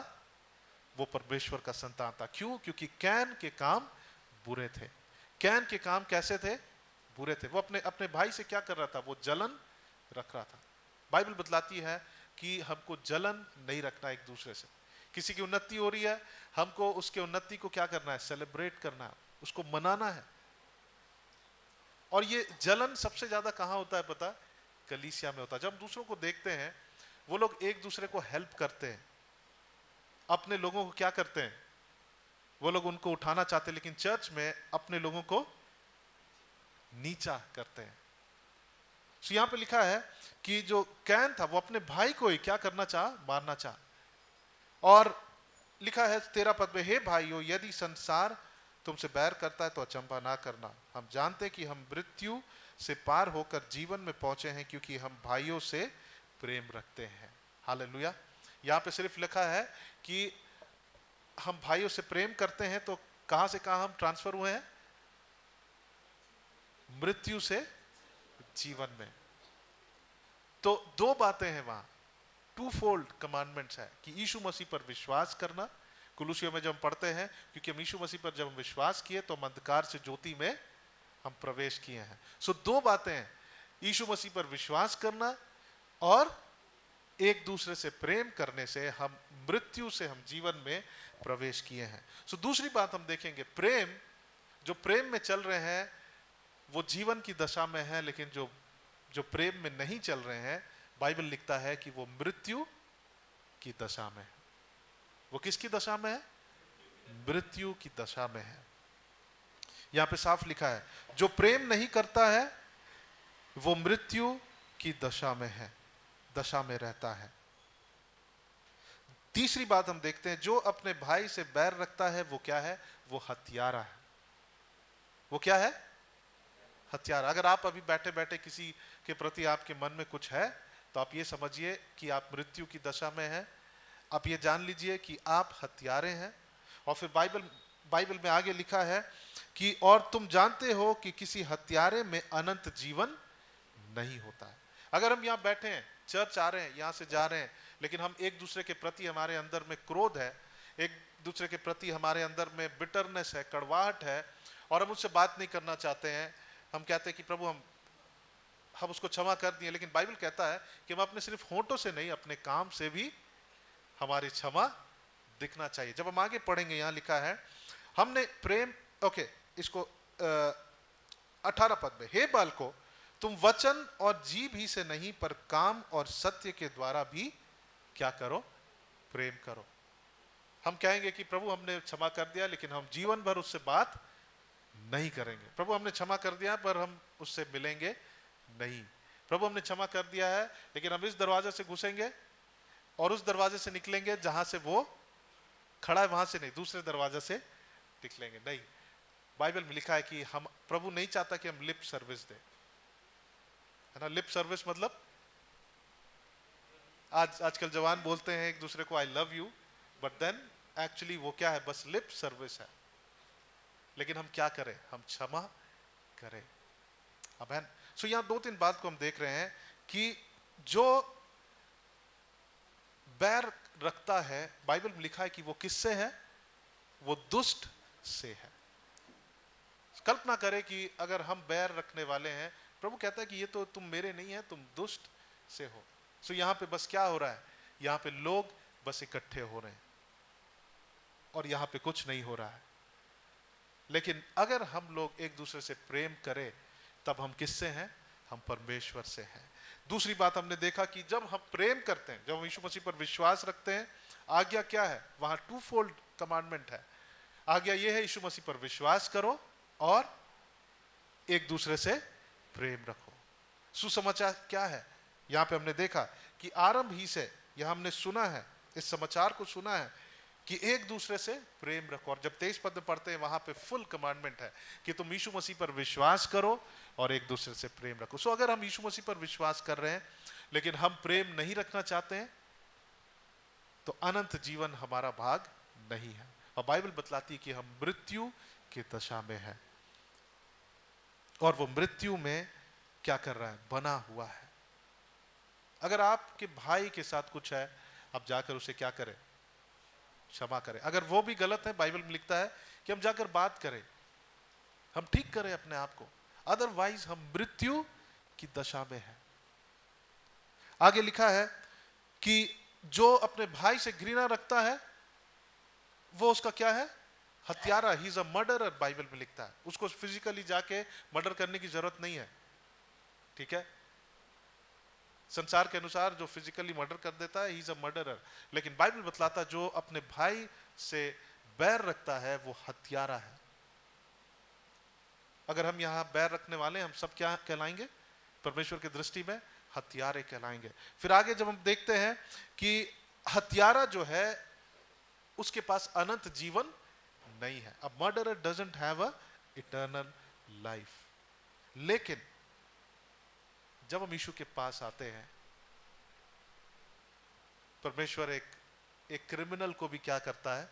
वो परमेश्वर का संतान था। क्यों? क्योंकि कैन के काम बुरे थे। कैन के काम कैसे थे? बुरे थे। वो अपने भाई से क्या कर रहा था? वो जलन रख रहा था। बाइबल बतलाती है कि हमको जलन नहीं रखना एक दूसरे से। किसी की उन्नति हो रही है, हमको उसके उन्नति को क्या करना है? सेलिब्रेट करना है, उसको मनाना है। और ये जलन सबसे ज्यादा कहां होता है पता? कलीसिया में होता है। जब हम दूसरों को देखते हैं, वो लोग एक दूसरे को हेल्प करते हैं, अपने लोगों को क्या करते हैं? वो लोग उनको उठाना चाहते हैं, लेकिन चर्च में अपने लोगों को नीचा करते हैं। तो यहां पे लिखा है कि जो कैन था वो अपने भाई को ही क्या करना चाहा? मारना चाहा। और लिखा है 13 पद में, हे भाइयों, यदि संसार तुमसे बैर करता है तो अचंभा ना करना। हम जानते कि हम मृत्यु से पार होकर जीवन में पहुंचे हैं, क्योंकि हम भाइयों से प्रेम रखते हैं। हालेलुया। यहाँ पे सिर्फ लिखा है कि हम भाइयों से प्रेम करते हैं, तो कहां से कहां हम ट्रांसफर हुए हैं? मृत्यु से जीवन में। तो दो बातें हैं वहां, टू फोल्ड कमांडमेंट्स है कि यीशु मसीह पर विश्वास करना। कुलुसियों में जब हम पढ़ते हैं, क्योंकि हम यीशु मसीह पर जब हम विश्वास किए तो हम अंधकार से ज्योति में हम प्रवेश किए हैं। सो दो बातें हैं, यीशु मसीह पर विश्वास करना और एक दूसरे से प्रेम करने से हम मृत्यु से हम जीवन में प्रवेश किए हैं। सो दूसरी बात हम देखेंगे, प्रेम, जो प्रेम में चल रहे हैं वो जीवन की दशा में है, लेकिन जो प्रेम में नहीं चल रहे हैं, बाइबल लिखता है कि वो मृत्यु की दशा में है। वो किसकी दशा में है? मृत्यु की दशा में है। यहां पे साफ लिखा है, जो प्रेम नहीं करता है वो मृत्यु की दशा में है, दशा में रहता है। तीसरी बात हम देखते हैं, जो अपने भाई से बैर रखता है वो क्या है? वो हत्यारा है। वो क्या है? हत्यारा। अगर आप अभी बैठे बैठे किसी के प्रति आपके मन में कुछ है, तो आप ये समझिए कि आप मृत्यु की दशा में हैं। आप ये जान लीजिए कि आप हत्यारे हैं। और फिर बाइबल में आगे लिखा है कि और तुम जानते हो कि किसी हत्यारे में अनंत जीवन नहीं होता है। अगर हम यहाँ बैठे हैं, चर्च आ रहे हैं, यहाँ से जा रहे हैं, लेकिन हम एक दूसरे के प्रति, हमारे अंदर में क्रोध है, एक दूसरे के प्रति हमारे अंदर में बिटरनेस है, कड़वाहट है, और हम उससे बात नहीं करना चाहते हैं, हम कहते हैं कि प्रभु हम उसको क्षमा कर दिए, लेकिन बाइबल कहता है कि हम अपने सिर्फ होंठों से नहीं, अपने काम से भी हमारी क्षमा दिखना चाहिए। जब हम आगे पढ़ेंगे, यहाँ लिखा है, हमने प्रेम, ओके, इसको 18 पद में, हे बालकों, तुम वचन और जीभ ही से नहीं पर काम और सत्य के द्वारा भी क्या करो? प्रेम करो। हम कहेंगे कि प्रभु हमने क्षमा कर दिया, लेकिन हम जीवन भर उससे बात नहीं करेंगे। प्रभु हमने क्षमा कर दिया पर हम उससे मिलेंगे नहीं। प्रभु हमने क्षमा कर दिया है, लेकिन हम इस दरवाजे से घुसेंगे और उस दरवाजे से निकलेंगे जहां से वो खड़ा है, वहां से नहीं, दूसरे दरवाजे से निकलेंगे नहीं। बाइबल में लिखा है कि हम, प्रभु नहीं चाहता कि हम लिप सर्विस दें, है ना। लिप सर्विस मतलब आजकल जवान बोलते हैं एक दूसरे को I love you, but then actually वो क्या है? बस लिप सर्विस है। लेकिन हम क्या करें? हम क्षमा करें। आमेन। सो यहां 2-3 बात को हम देख रहे हैं कि जो बैर रखता है, बाइबल में लिखा है कि वो किससे है? वो दुष्ट से है। कल्पना करें कि अगर हम बैर रखने वाले हैं, प्रभु कहता है कि ये तो तुम मेरे नहीं है, तुम दुष्ट से हो। सो यहां पे बस क्या हो रहा है? यहां पे लोग बस इकट्ठे हो रहे हैं और यहां पे कुछ नहीं हो रहा है। लेकिन अगर हम लोग एक दूसरे से प्रेम करें, तब हम किससे हैं? हम परमेश्वर से हैं। दूसरी बात हमने देखा कि जब हम प्रेम करते हैं, जब हम यीशु मसीह पर विश्वास रखते हैं, आज्ञा क्या है? वहां 2 फोल्ड कमांडमेंट है। आज्ञा यह है, यीशु मसीह पर विश्वास करो और एक दूसरे से प्रेम रखो। सुसमाचार क्या है? यहां पे हमने देखा कि आरंभ ही से यह हमने सुना है, इस समाचार को सुना है कि एक दूसरे से प्रेम रखो। और जब 23 पद में पढ़ते हैं, वहां पे फुल कमांडमेंट है कि तुम यीशु मसीह पर विश्वास करो और एक दूसरे से प्रेम रखो। सो अगर हम यीशु मसीह पर विश्वास कर रहे हैं लेकिन हम प्रेम नहीं रखना चाहते हैं, तो अनंत जीवन हमारा भाग नहीं है। और बाइबल बतलाती है कि हम मृत्यु की दशा में है, और वो मृत्यु में क्या कर रहा है? बना हुआ है। अगर आपके भाई के साथ कुछ है, आप जाकर उसे क्या करें? क्षमा करें। अगर वो भी गलत है, बाइबल में लिखता है कि हम जाकर बात करें, हम ठीक करें अपने आप को, अदरवाइज हम मृत्यु की दशा में है। आगे लिखा है कि जो अपने भाई से घृणा रखता है वो उसका क्या है? हत्यारा। He is a murderer, Bible में लिखता है। उसको फिजिकली जाके मर्डर करने की जरूरत नहीं है, ठीक है। संसार के अनुसार जो फिजिकली मर्डर कर देता है, ही इज अ मर्डरर। लेकिन बाइबल बतलाता जो अपने भाई से बैर रखता है वो हत्यारा है। अगर हम यहां बैर रखने वाले, हम सब क्या कहलाएंगे? परमेश्वर की दृष्टि में हत्यारे कहलाएंगे। फिर आगे जब हम देखते हैं कि हत्यारा जो है उसके पास अनंत जीवन नहीं है। अब murderer doesn't have a eternal life. लेकिन जब हम यीशु के पास आते हैं, परमेश्वर एक क्रिमिनल को भी क्या करता है?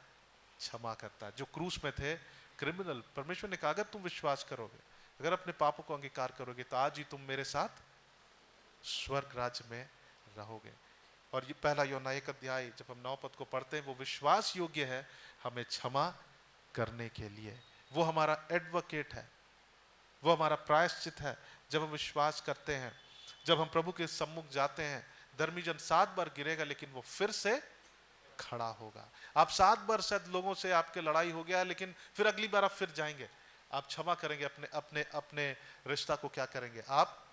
क्षमा करता है। जो क्रूस में थे क्रिमिनल, परमेश्वर ने कहा अगर तुम विश्वास करोगे, अगर अपने पापों को अंगीकार करोगे, तो आज ही तुम मेरे साथ स्वर्ग राज्य में रहोगे। और ये पहला यूहन्ना 1 अध्याय जब हम 9 पद को पढ़ते हैं, वो विश्वास योग्य है हमें क्षमा करने के लिए। वो हमारा एडवोकेट है, वो हमारा प्रायश्चित है। जब हम विश्वास करते हैं, जब हम प्रभु के सम्मुख जाते हैं, धर्मी जन 7 बार गिरेगा लेकिन वो फिर से खड़ा होगा। आप 7 बार शायद लोगों से आपके लड़ाई हो गया, लेकिन फिर अगली बार आप फिर जाएंगे, आप क्षमा करेंगे, अपने अपने अपने रिश्ता को क्या करेंगे? आप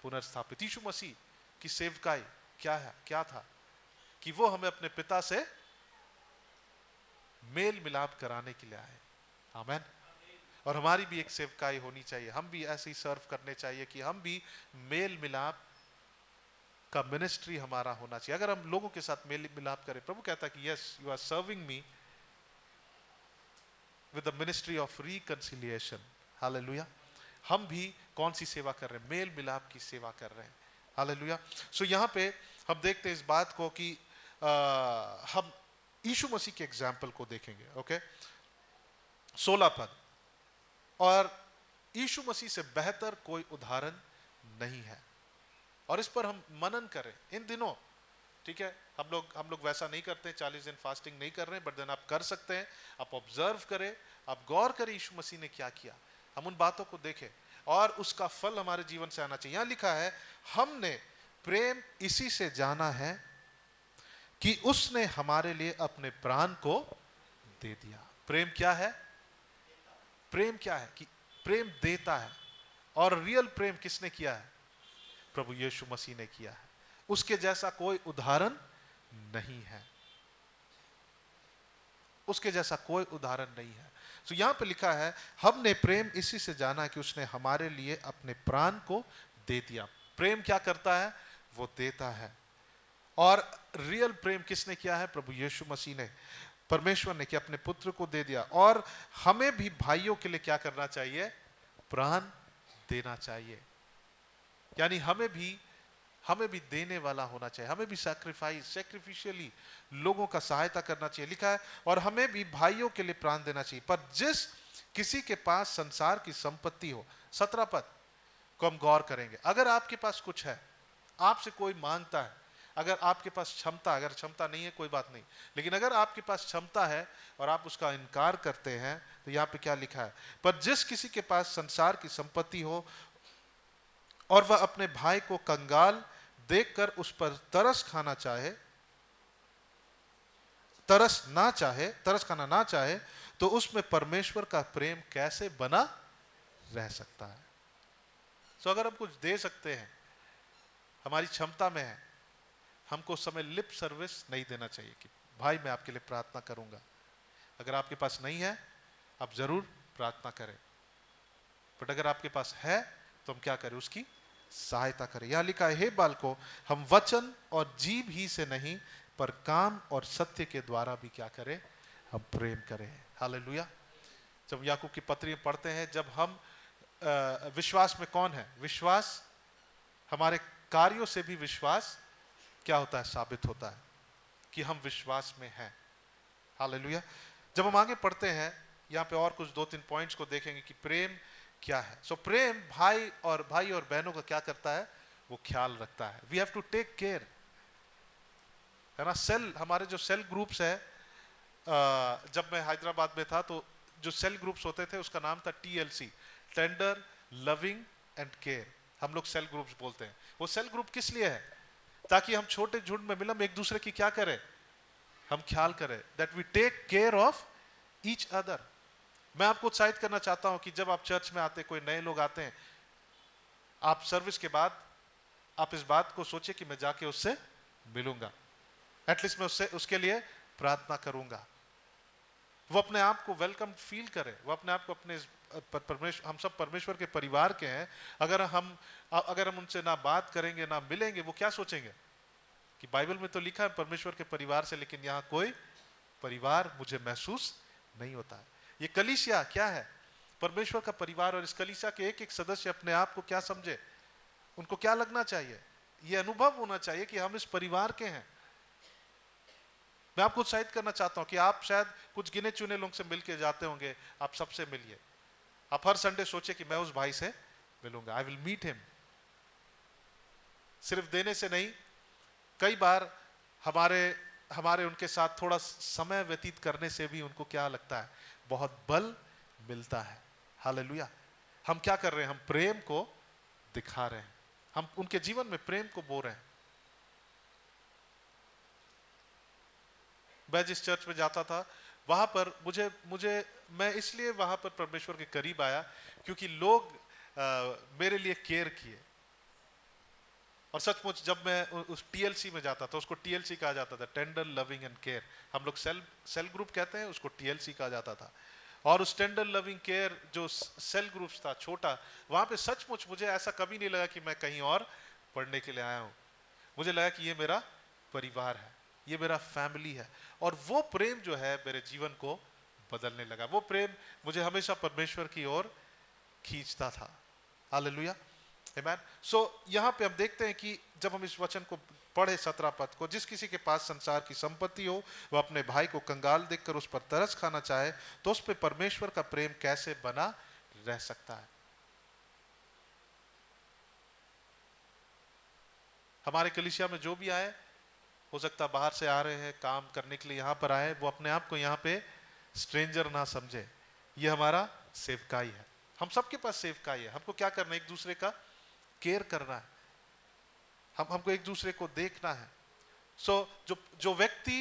पुनर्स्थापित। यीशु मसीह की सेवकाई क्या है, क्या था कि वो हमें अपने पिता से मेल मिलाप कराने के लिए आए। आमीन। और हमारी भी एक सेवकाई होनी चाहिए, हम भी ऐसे ही सर्व करने चाहिए कि हम भी मेल मिलाप का मिनिस्ट्री हमारा होना चाहिए। अगर हम लोगों के साथ मेल मिलाप करें, प्रभु कहता है कि yes you are serving me with the ministry of reconciliation. Hallelujah. हम भी कौन सी सेवा कर रहे हैं? मेल मिलाप की सेवा कर रहे हैं। हालेलुया। सो यहाँ पे हम देखते हैं इस बात को कि हम यीशु मसीह के एग्जाम्पल को देखेंगे। ओके, 16 पद। और यीशु मसीह से बेहतर कोई उदाहरण नहीं है। और इस पर हम मनन करें इन दिनों। ठीक है, हम लोग वैसा नहीं करते, 40 दिन फास्टिंग नहीं कर रहे हैं, बट देन आप कर सकते हैं। आप ऑब्जर्व करें, आप गौर करें यीशु मसीह ने क्या किया, हम उन बातों को देखें और उसका फल हमारे जीवन से आना चाहिए। यहां लिखा है, हमने प्रेम इसी से जाना है कि उसने हमारे लिए अपने प्राण को दे दिया। प्रेम क्या है? प्रेम क्या है? कि प्रेम देता है। और रियल प्रेम किसने किया है? प्रभु यीशु मसीह ने किया है। उसके जैसा कोई उदाहरण नहीं है, उसके जैसा कोई उदाहरण नहीं है। तो यहां पे लिखा है, हमने प्रेम इसी से जाना है कि उसने हमारे लिए अपने प्राण को दे दिया। प्रेम क्या करता है? वो देता है। और रियल प्रेम किसने किया है? प्रभु यीशु मसीह ने, परमेश्वर ने, कि अपने पुत्र को दे दिया। और हमें भी भाइयों के लिए क्या करना चाहिए? प्राण देना चाहिए। यानी हमें भी देने वाला होना चाहिए, हमें भी सैक्रिफिशियली लोगों का सहायता करना चाहिए। लिखा है, और हमें भी भाइयों के लिए प्राण देना चाहिए। पर जिस किसी के पास संसार की संपत्ति हो, 17 पद को हम गौर करेंगे। अगर आपके पास कुछ है, आपसे कोई मांगता है, अगर आपके पास क्षमता, अगर क्षमता नहीं है कोई बात नहीं, लेकिन अगर आपके पास क्षमता है और आप उसका इनकार करते हैं, तो यहाँ पे क्या लिखा है? पर जिस किसी के पास संसार की संपत्ति हो और वह अपने भाई को कंगाल देखकर उस पर तरस खाना ना चाहे, तो उसमें परमेश्वर का प्रेम कैसे बना रह सकता है? सो अगर हम कुछ दे सकते हैं, हमारी क्षमता में है, हमको उस समय लिप सर्विस नहीं देना चाहिए कि भाई मैं आपके लिए प्रार्थना करूंगा। अगर आपके पास नहीं है, आप जरूर प्रार्थना करें, बट अगर आपके पास है तो हम क्या करें? उसकी सहायता करें। यहां लिखा है, हे बालकों, हम वचन और जीभ ही से नहीं, पर काम और सत्य के द्वारा भी क्या करें? हम प्रेम करें। हालेलुया। जब याकूब की पत्री में पढ़ते हैं, जब हम विश्वास में कौन है? विश्वास, हमारे कार्यों से भी विश्वास क्या होता है? साबित होता है कि हम विश्वास में हैं। हालेलुया। जब हम आगे पढ़ते हैं, यहाँ पे और कुछ 2-3 पॉइंट्स को देखेंगे कि प्रेम क्या है। सो प्रेम भाई और बहनों का क्या करता है? वो ख्याल रखता है। We have to take care, है ना। हमारे जो सेल ग्रुप्स है, जब मैं हैदराबाद में था तो जो सेल ग्रुप्स होते थे उसका नाम था TLC, tender, loving and care. हम लोग सेल ग्रुप्स बोलते हैं। वो सेल ग्रुप किस लिए है? ताकि हम छोटे झुंड में मिलम एक दूसरे की क्या करें? हम ख्याल करें, that we take care of each other. मैं आपको उत्साहित करना चाहता हूं कि जब आप चर्च में आते, कोई नए लोग आते हैं, आप सर्विस के बाद आप इस बात को सोचे कि मैं जाके उससे मिलूंगा, एटलीस्ट मैं उसके लिए प्रार्थना करूंगा। वो अपने आप को वेलकम फील करे, वो अपने आप को अपने परमेश्वर, हम सब परमेश्वर के परिवार के हैं। अगर हम उनसे ना बात करेंगे, ना मिलेंगे, वो क्या सोचेंगे कि बाइबल में तो लिखा है परमेश्वर के परिवार से, लेकिन यहाँ कोई परिवार मुझे महसूस नहीं होता है। ये कलीसिया क्या है? परमेश्वर का परिवार। और इस कलीसिया के एक एक सदस्य अपने आप को क्या समझे, उनको क्या लगना चाहिए? ये अनुभव होना चाहिए कि हम इस परिवार के हैं। मैं आपको उत्साहित करना चाहता हूं कि आप शायद कुछ गिने चुने लोगों से मिलके जाते होंगे, आप सबसे मिलिए। आप हर संडे सोचे कि मैं उस भाई से मिलूंगा, आई विल मीट हिम। सिर्फ देने से नहीं, कई बार हमारे उनके साथ थोड़ा समय व्यतीत करने से भी उनको क्या लगता है, बहुत बल मिलता है। हालेलुया। हम क्या कर रहे हैं? हम प्रेम को दिखा रहे हैं, हम उनके जीवन में प्रेम को बो रहे हैं। मैं जिस चर्च में जाता था वहां पर मैं इसलिए वहां पर परमेश्वर के करीब आया क्योंकि लोग मेरे लिए केयर किए। और सचमुच जब मैं उस टीएलसी में जाता था, उसको टीएलसी कहा जाता था, टेंडर लविंग एंड केयर। हम लोग सेल ग्रुप कहते हैं, उसको टीएलसी कहा जाता था। और उस टेंडर लविंग केयर जो सेल ग्रुप्स था छोटा, वहां पे सचमुच मुझे ऐसा कभी नहीं लगा कि मैं कहीं और पढ़ने के लिए आया हूं। मुझे लगा कि ये मेरा परिवार है, ये मेरा फैमिली है। और वो प्रेम जो है मेरे जीवन को बदलने लगा। वो प्रेम मुझे हमेशा परमेश्वर की ओर खींचता था। हालेलुया, आमीन। सो यहाँ पे हम देखते हैं कि जब हम इस वचन को पढ़े 17 पद को, जिस किसी के पास संसार की संपत्ति हो वह अपने भाई को कंगाल देखकर उस पर तरस खाना चाहे तो उस पर परमेश्वर का प्रेम कैसे बना रह सकता है? हमारे कलीसिया में जो भी आए, हो सकता है बाहर से आ रहे हैं काम करने के लिए यहाँ पर आए, वो अपने आप को यहाँ पे स्ट्रेंजर ना समझे। ये हमारा सेवकाई है, हम सबके पास सेवकाई है। हमको क्या करना है? एक दूसरे का केयर करना है, हमको एक दूसरे को देखना है। जो व्यक्ति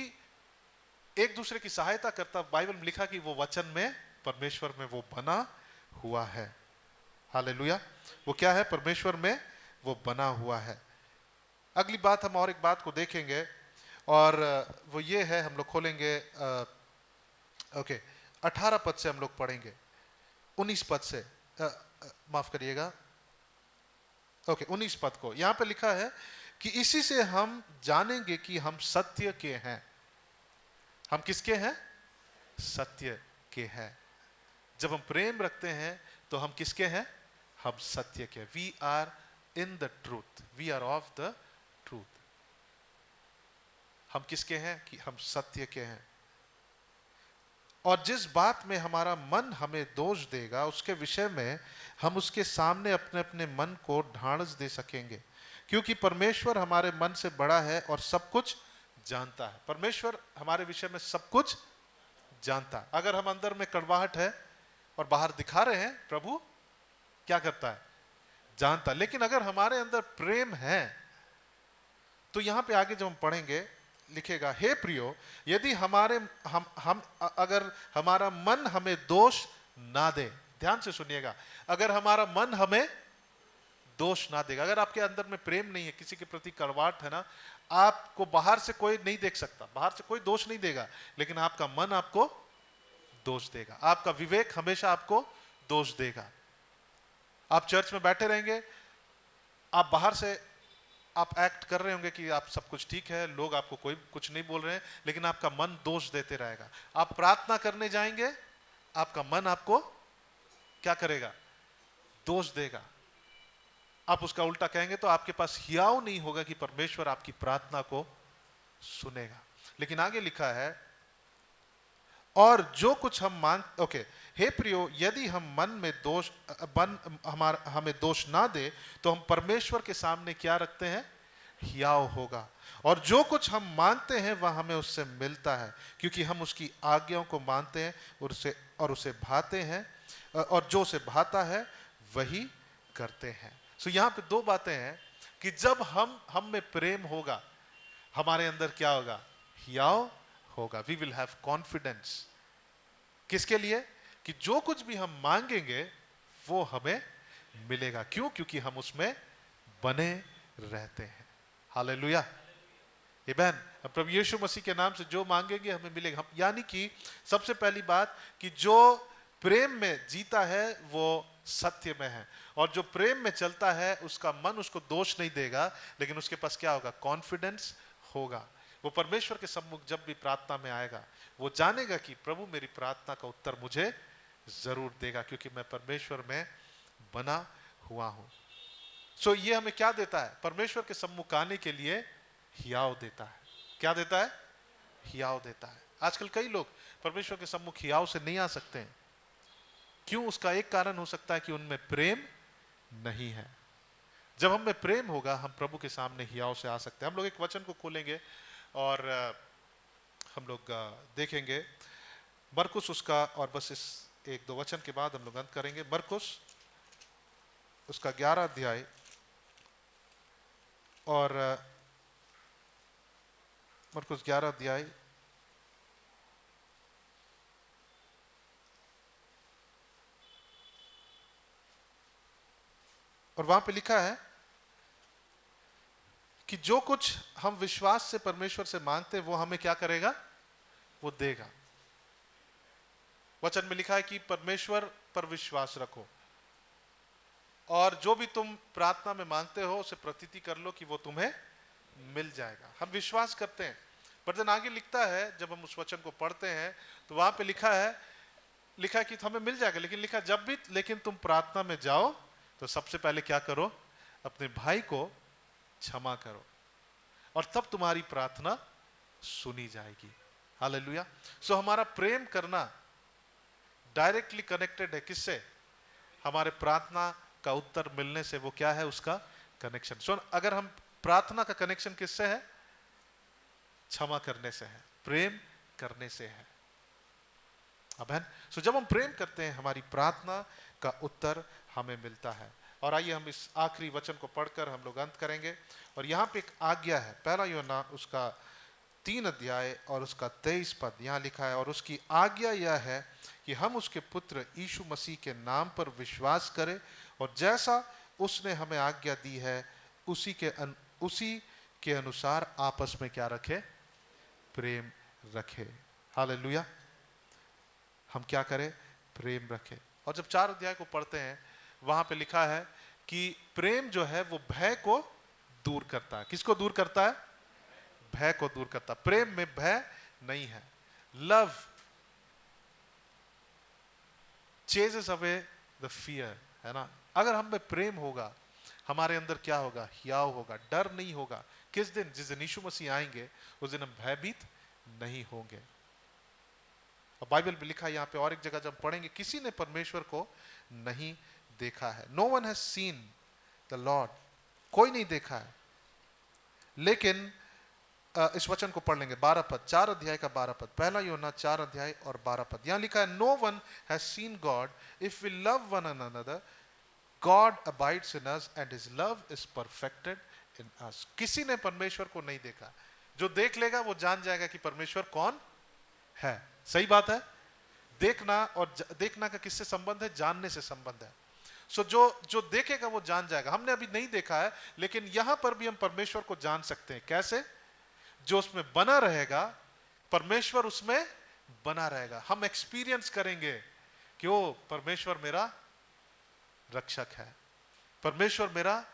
एक दूसरे की सहायता करता, बाइबल में लिखा कि वो वचन में, परमेश्वर में वो बना हुआ है। हालेलुया। वो क्या है? परमेश्वर में वो बना हुआ है। अगली बात, हम और एक बात को देखेंगे और वो ये है, हम लोग खोलेंगे 18 पद से हम लोग पढ़ेंगे, 19 पद से, माफ करिएगा, 19 पद को। यहां पे लिखा है कि इसी से हम जानेंगे कि हम सत्य के हैं। हम किसके हैं? सत्य के हैं। जब हम प्रेम रखते हैं तो हम किसके हैं? हम सत्य के। We are in the truth, we are of the truth. हम किसके हैं? कि हम सत्य के हैं। और जिस बात में हमारा मन हमें दोष देगा उसके विषय में हम उसके सामने अपने अपने मन को ढांढस दे सकेंगे, क्योंकि परमेश्वर हमारे मन से बड़ा है और सब कुछ जानता है। परमेश्वर हमारे विषय में सब कुछ जानता है। अगर हम अंदर में कड़वाहट है और बाहर दिखा रहे हैं, प्रभु क्या करता है? जानता। लेकिन अगर हमारे अंदर प्रेम है तो यहां पे आगे जब हम पढ़ेंगे लिखेगा, हे प्रियो, यदि अगर हमारा मन हमें दोष ना दे, ध्यान से सुनिएगा, अगर हमारा मन हमें दोष ना देगा, अगर आपके अंदर में प्रेम नहीं है, किसी के प्रति कड़वाहट है ना, आपको बाहर से कोई नहीं देख सकता, बाहर से कोई दोष नहीं देगा, लेकिन आपका मन आपको दोष देगा, आपका विवेक हमेशा आपको दोष देगा। आप चर्च में बैठे रहेंगे, आप बाहर से आप एक्ट कर रहे होंगे कि आप सब कुछ ठीक है, लोग आपको कोई कुछ नहीं बोल रहे हैं, लेकिन आपका मन दोष देते रहेगा। आप प्रार्थना करने जाएंगे, आपका मन आपको क्या करेगा? दोष देगा। आप उसका उल्टा कहेंगे तो आपके पास हियाव नहीं होगा कि परमेश्वर आपकी प्रार्थना को सुनेगा। लेकिन आगे लिखा है, और जो कुछ हम हे प्रियो, यदि हम हमें दोष ना दे तो हम परमेश्वर के सामने क्या रखते हैं? हियाव होगा। और जो कुछ हम मांगते हैं वह हमें उससे मिलता है, क्योंकि हम उसकी आज्ञाओं को मानते हैं और उसे भाते हैं, और जो उसे भाता है वही करते हैं। सो यहाँ पे दो बातें हैं कि जब हम में प्रेम होगा, हमारे अंदर क्या होगा? हियाव होगा। We will have confidence. किसके लिए? कि जो कुछ भी हम मांगेंगे वो हमें मिलेगा। क्यों? क्योंकि हम उसमें बने रहते हैं। हालेलुया, आमीन। प्रभु यीशु मसीह के नाम से जो मांगेंगे हमें मिलेगा। यानी कि सबसे पहली बात कि जो प्रेम में जीता है वो सत्य में है, और जो प्रेम में चलता है उसका मन उसको दोष नहीं देगा, लेकिन उसके पास क्या होगा? कॉन्फिडेंस होगा। वो परमेश्वर के सम्मुख जब भी प्रार्थना में आएगा, वो जानेगा कि प्रभु मेरी प्रार्थना का उत्तर मुझे जरूर देगा, क्योंकि मैं परमेश्वर में बना हुआ हूं। सो ये हमें क्या देता है? परमेश्वर के सम्मुख आने के लिए हियाव देता है। क्या देता है? हियाव देता है। आजकल कई लोग परमेश्वर के सम्मुख हियाव से नहीं आ सकते हैं। क्यों? उसका एक कारण हो सकता है कि उनमें प्रेम नहीं है। जब हम में प्रेम होगा, हम प्रभु के सामने हियाव से आ सकते हैं। हम लोग एक वचन को खोलेंगे और हम लोग देखेंगे मरकुस उसका, और बस इस एक दो वचन के बाद हम लोग अंत करेंगे। मरकुस उसका 11 अध्याय और मरकुस 11 अध्याय और वहां पे लिखा है कि जो कुछ हम विश्वास से परमेश्वर से मांगते हैं वो हमें क्या करेगा? वो देगा। वचन में लिखा है कि परमेश्वर पर विश्वास रखो और जो भी तुम प्रार्थना में मांगते हो उसे प्रतीति कर लो कि वो तुम्हें मिल जाएगा। हम विश्वास करते हैं, पर जब आगे लिखता है, जब हम उस वचन को पढ़ते हैं तो वहां पे लिखा है कि हमें मिल जाएगा, लेकिन लिखा जब भी लेकिन तुम प्रार्थना में जाओ तो सबसे पहले क्या करो? अपने भाई को क्षमा करो और तब तुम्हारी प्रार्थना सुनी जाएगी। हालेलुया। सो हमारा प्रेम करना डायरेक्टली कनेक्टेड है किससे? हमारे प्रार्थना का उत्तर मिलने से। वो क्या है? उसका कनेक्शन। सो अगर हम प्रार्थना का कनेक्शन किससे है? क्षमा करने से है, प्रेम करने से है। अबहन। सो जब हम प्रेम करते हैं, हमारी प्रार्थना का उत्तर हमें मिलता है। और आइए हम इस आखिरी वचन को पढ़कर हम लोग अंत करेंगे। और यहाँ पे एक आज्ञा है, पहला यूहन्ना उसका 3 अध्याय और उसका 23 पद यहाँ लिखा है, और उसकी आज्ञा यह है कि हम उसके पुत्र यीशु मसीह के नाम पर विश्वास करें और जैसा उसने हमें आज्ञा दी है उसी के अनुसार आपस में क्या रखे? प्रेम रखे। हालेलुया। हम क्या करें? प्रेम रखें। और जब 4 अध्याय को पढ़ते हैं, वहां पे लिखा है कि प्रेम जो है वो भय को दूर करता है। किसको दूर करता है? भय को दूर करता है। प्रेम में भय नहीं है। Love ceases away the fear, है ना। अगर हम में प्रेम होगा, हमारे अंदर क्या होगा? हियाव होगा, डर नहीं होगा। किस दिन? जिस दिन यीशु मसीह आएंगे उस दिन हम भयभीत नहीं होंगे। और बाइबल में लिखा है यहाँ पे, और एक जगह जब पढ़ेंगे, किसी ने परमेश्वर को नहीं देखा है। No one has seen the Lord. कोई नहीं देखा है। लेकिन इस वचन को पढ़ लेंगे 12 पद, 4 अध्याय का 12 पद, पहला यूहन्ना 4 अध्याय और 12 पद। यहां लिखा है, no one has seen God, if we love one another God abides in us and his love is perfected in us. किसी ने परमेश्वर को नहीं देखा। जो देख लेगा वो जान जाएगा कि परमेश्वर कौन है। सही बात है। देखना और देखना का किससे संबंध है? जानने से संबंध है। सो जो देखेगा वो जान जाएगा। हमने अभी नहीं देखा है, लेकिन यहां पर भी हम परमेश्वर को जान सकते हैं। कैसे? जो उसमें बना रहेगा, परमेश्वर उसमें बना रहेगा। हम एक्सपीरियंस करेंगे कि वो परमेश्वर मेरा रक्षक है, परमेश्वर मेरा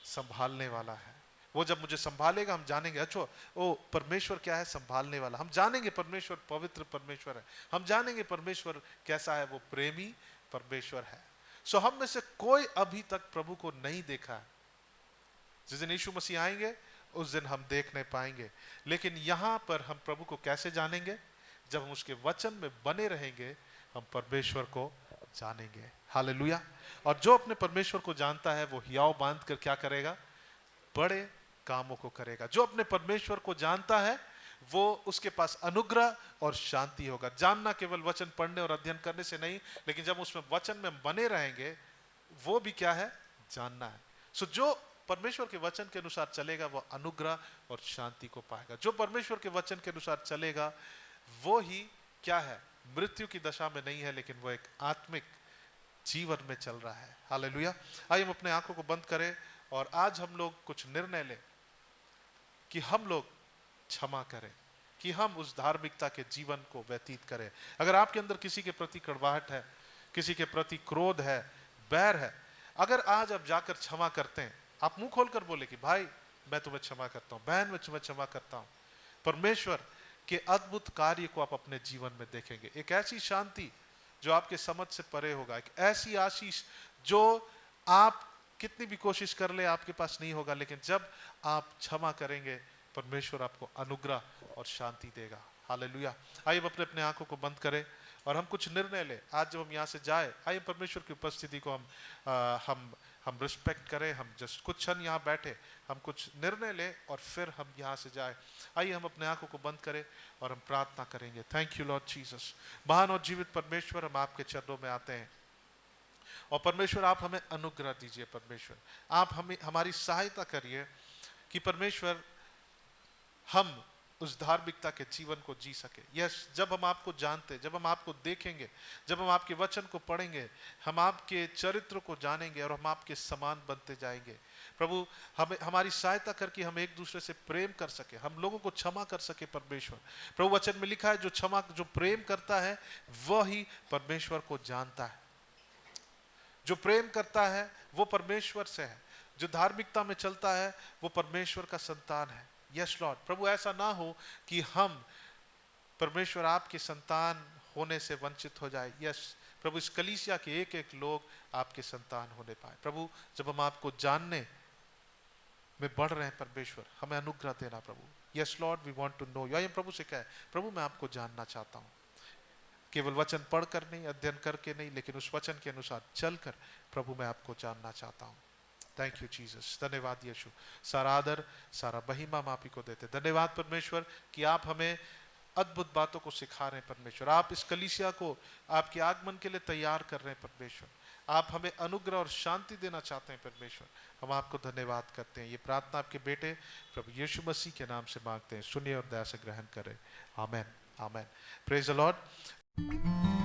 संभालने वाला है। वो जब मुझे संभालेगा हम जानेंगे, अच्छा ओ परमेश्वर क्या है? संभालने वाला। हम जानेंगे परमेश्वर पवित्र परमेश्वर है। हम जानेंगे परमेश्वर कैसा है? वो प्रेमी परमेश्वर है। सो हम में से कोई अभी तक प्रभु को नहीं देखा है। जिस दिन यीशु मसीह आएंगे उस दिन हम देख नहीं पाएंगे। लेकिन यहां पर हम प्रभु को कैसे जानेंगे? जब हम उसके वचन में बने रहेंगे, हम परमेश्वर को जानेंगे। हालेलुया। और जो अपने परमेश्वर को जानता है वो हियाव बांध कर क्या करेगा? बड़े कामों को करेगा। जो अपने परमेश्वर को जानता है वो उसके पास अनुग्रह और शांति होगा। जानना केवल वचन पढ़ने और अध्ययन करने से नहीं, लेकिन जब उसमें वचन में बने रहेंगे, वो भी क्या है? जानना है। सो जो परमेश्वर के वचन के अनुसार चलेगा वो अनुग्रह और शांति को पाएगा। जो परमेश्वर के वचन के अनुसार चलेगा वो ही क्या है? मृत्यु की दशा में नहीं है, लेकिन वो एक आत्मिक जीवन में चल रहा है। हालेलुया। आइए हम अपने आंखों को बंद करें और आज हम लोग कुछ निर्णय लें कि हम लोग क्षमा करें, कि हम उस धार्मिकता के जीवन को व्यतीत करें। अगर आपके अंदर किसी के प्रति कड़वाहट है, किसी के प्रति क्रोध है, बैर है, अगर आज आप जाकर क्षमा करते हैं, आप मुंह खोलकर बोले कि भाई मैं तुम्हें क्षमा करता हूं, बहन मैं तुम्हें क्षमा करता हूं, परमेश्वर के अद्भुत कार्य को आप अपने जीवन में देखेंगे। एक ऐसी शांति जो आपके समझ से परे होगा, एक ऐसी आशीष जो आप कितनी भी कोशिश कर ले आपके पास नहीं होगा, लेकिन जब आप क्षमा करेंगे परमेश्वर आपको अनुग्रह और शांति देगा। हालेलुया। आइए हम अपने आंखों को बंद करें और हम कुछ निर्णय लें। आज जब हम यहाँ से जाए, आइए परमेश्वर की उपस्थिति को हम रिस्पेक्ट करें। हम जस्ट कुछ क्षण यहाँ बैठे, हम कुछ निर्णय लें और फिर हम यहाँ से जाए। आइए हम अपने आंखों को बंद करें और हम प्रार्थना करेंगे। Thank you Lord Jesus. महान और जीवित परमेश्वर, हम आपके चरणों में आते हैं और परमेश्वर आप हमें अनुग्रह दीजिए। परमेश्वर आप हमें हमारी सहायता करिए कि परमेश्वर हम उस धार्मिकता के जीवन को जी सके। यस, जब हम आपको जानते, जब हम आपको देखेंगे, जब हम आपके वचन को पढ़ेंगे, हम आपके चरित्र को जानेंगे और हम आपके समान बनते जाएंगे। प्रभु हमें हमारी सहायता करके हम एक दूसरे से प्रेम कर सके, हम लोगों को क्षमा कर सके। परमेश्वर प्रभु वचन में लिखा है जो प्रेम करता है वह ही परमेश्वर को जानता है। जो प्रेम करता है वो परमेश्वर से है, जो धार्मिकता में चलता है वो परमेश्वर का संतान है। यस लॉर्ड, प्रभु ऐसा ना हो कि हम परमेश्वर आपके संतान होने से वंचित हो जाए। यस प्रभु, इस कलीसिया के एक एक लोग आपके संतान होने पाए। प्रभु जब हम आपको जानने में बढ़ रहे हैं परमेश्वर, हमें अनुग्रह देना प्रभु। Yes Lord, we want to know you. प्रभु से कहे, प्रभु मैं आपको जानना चाहता हूँ, केवल वचन पढ़कर नहीं, अध्ययन करके नहीं, लेकिन उस वचन के अनुसार चलकर प्रभु मैं आपको जानना चाहता हूँ। Thank you Jesus. धन्यवाद यीशु। सारा आदर, सारा महिमा हम आप ही को देते। धन्यवाद परमेश्वर कि आप हमें अद्भुत बातों को सिखा रहे हैं परमेश्वर। आप इस कलीसिया को आपके आगमन के लिए तैयार कर रहे हैं परमेश्वर। आप हमें अनुग्रह और शांति देना चाहते हैं परमेश्वर। हम आपको धन्यवाद करते हैं। ये प्रार्थना आपके बेटे प्रभु यीशु मसीह के नाम से मांगते हैं। सुनिए और दया से ग्रहण करें। Amen, amen. Praise the Lord.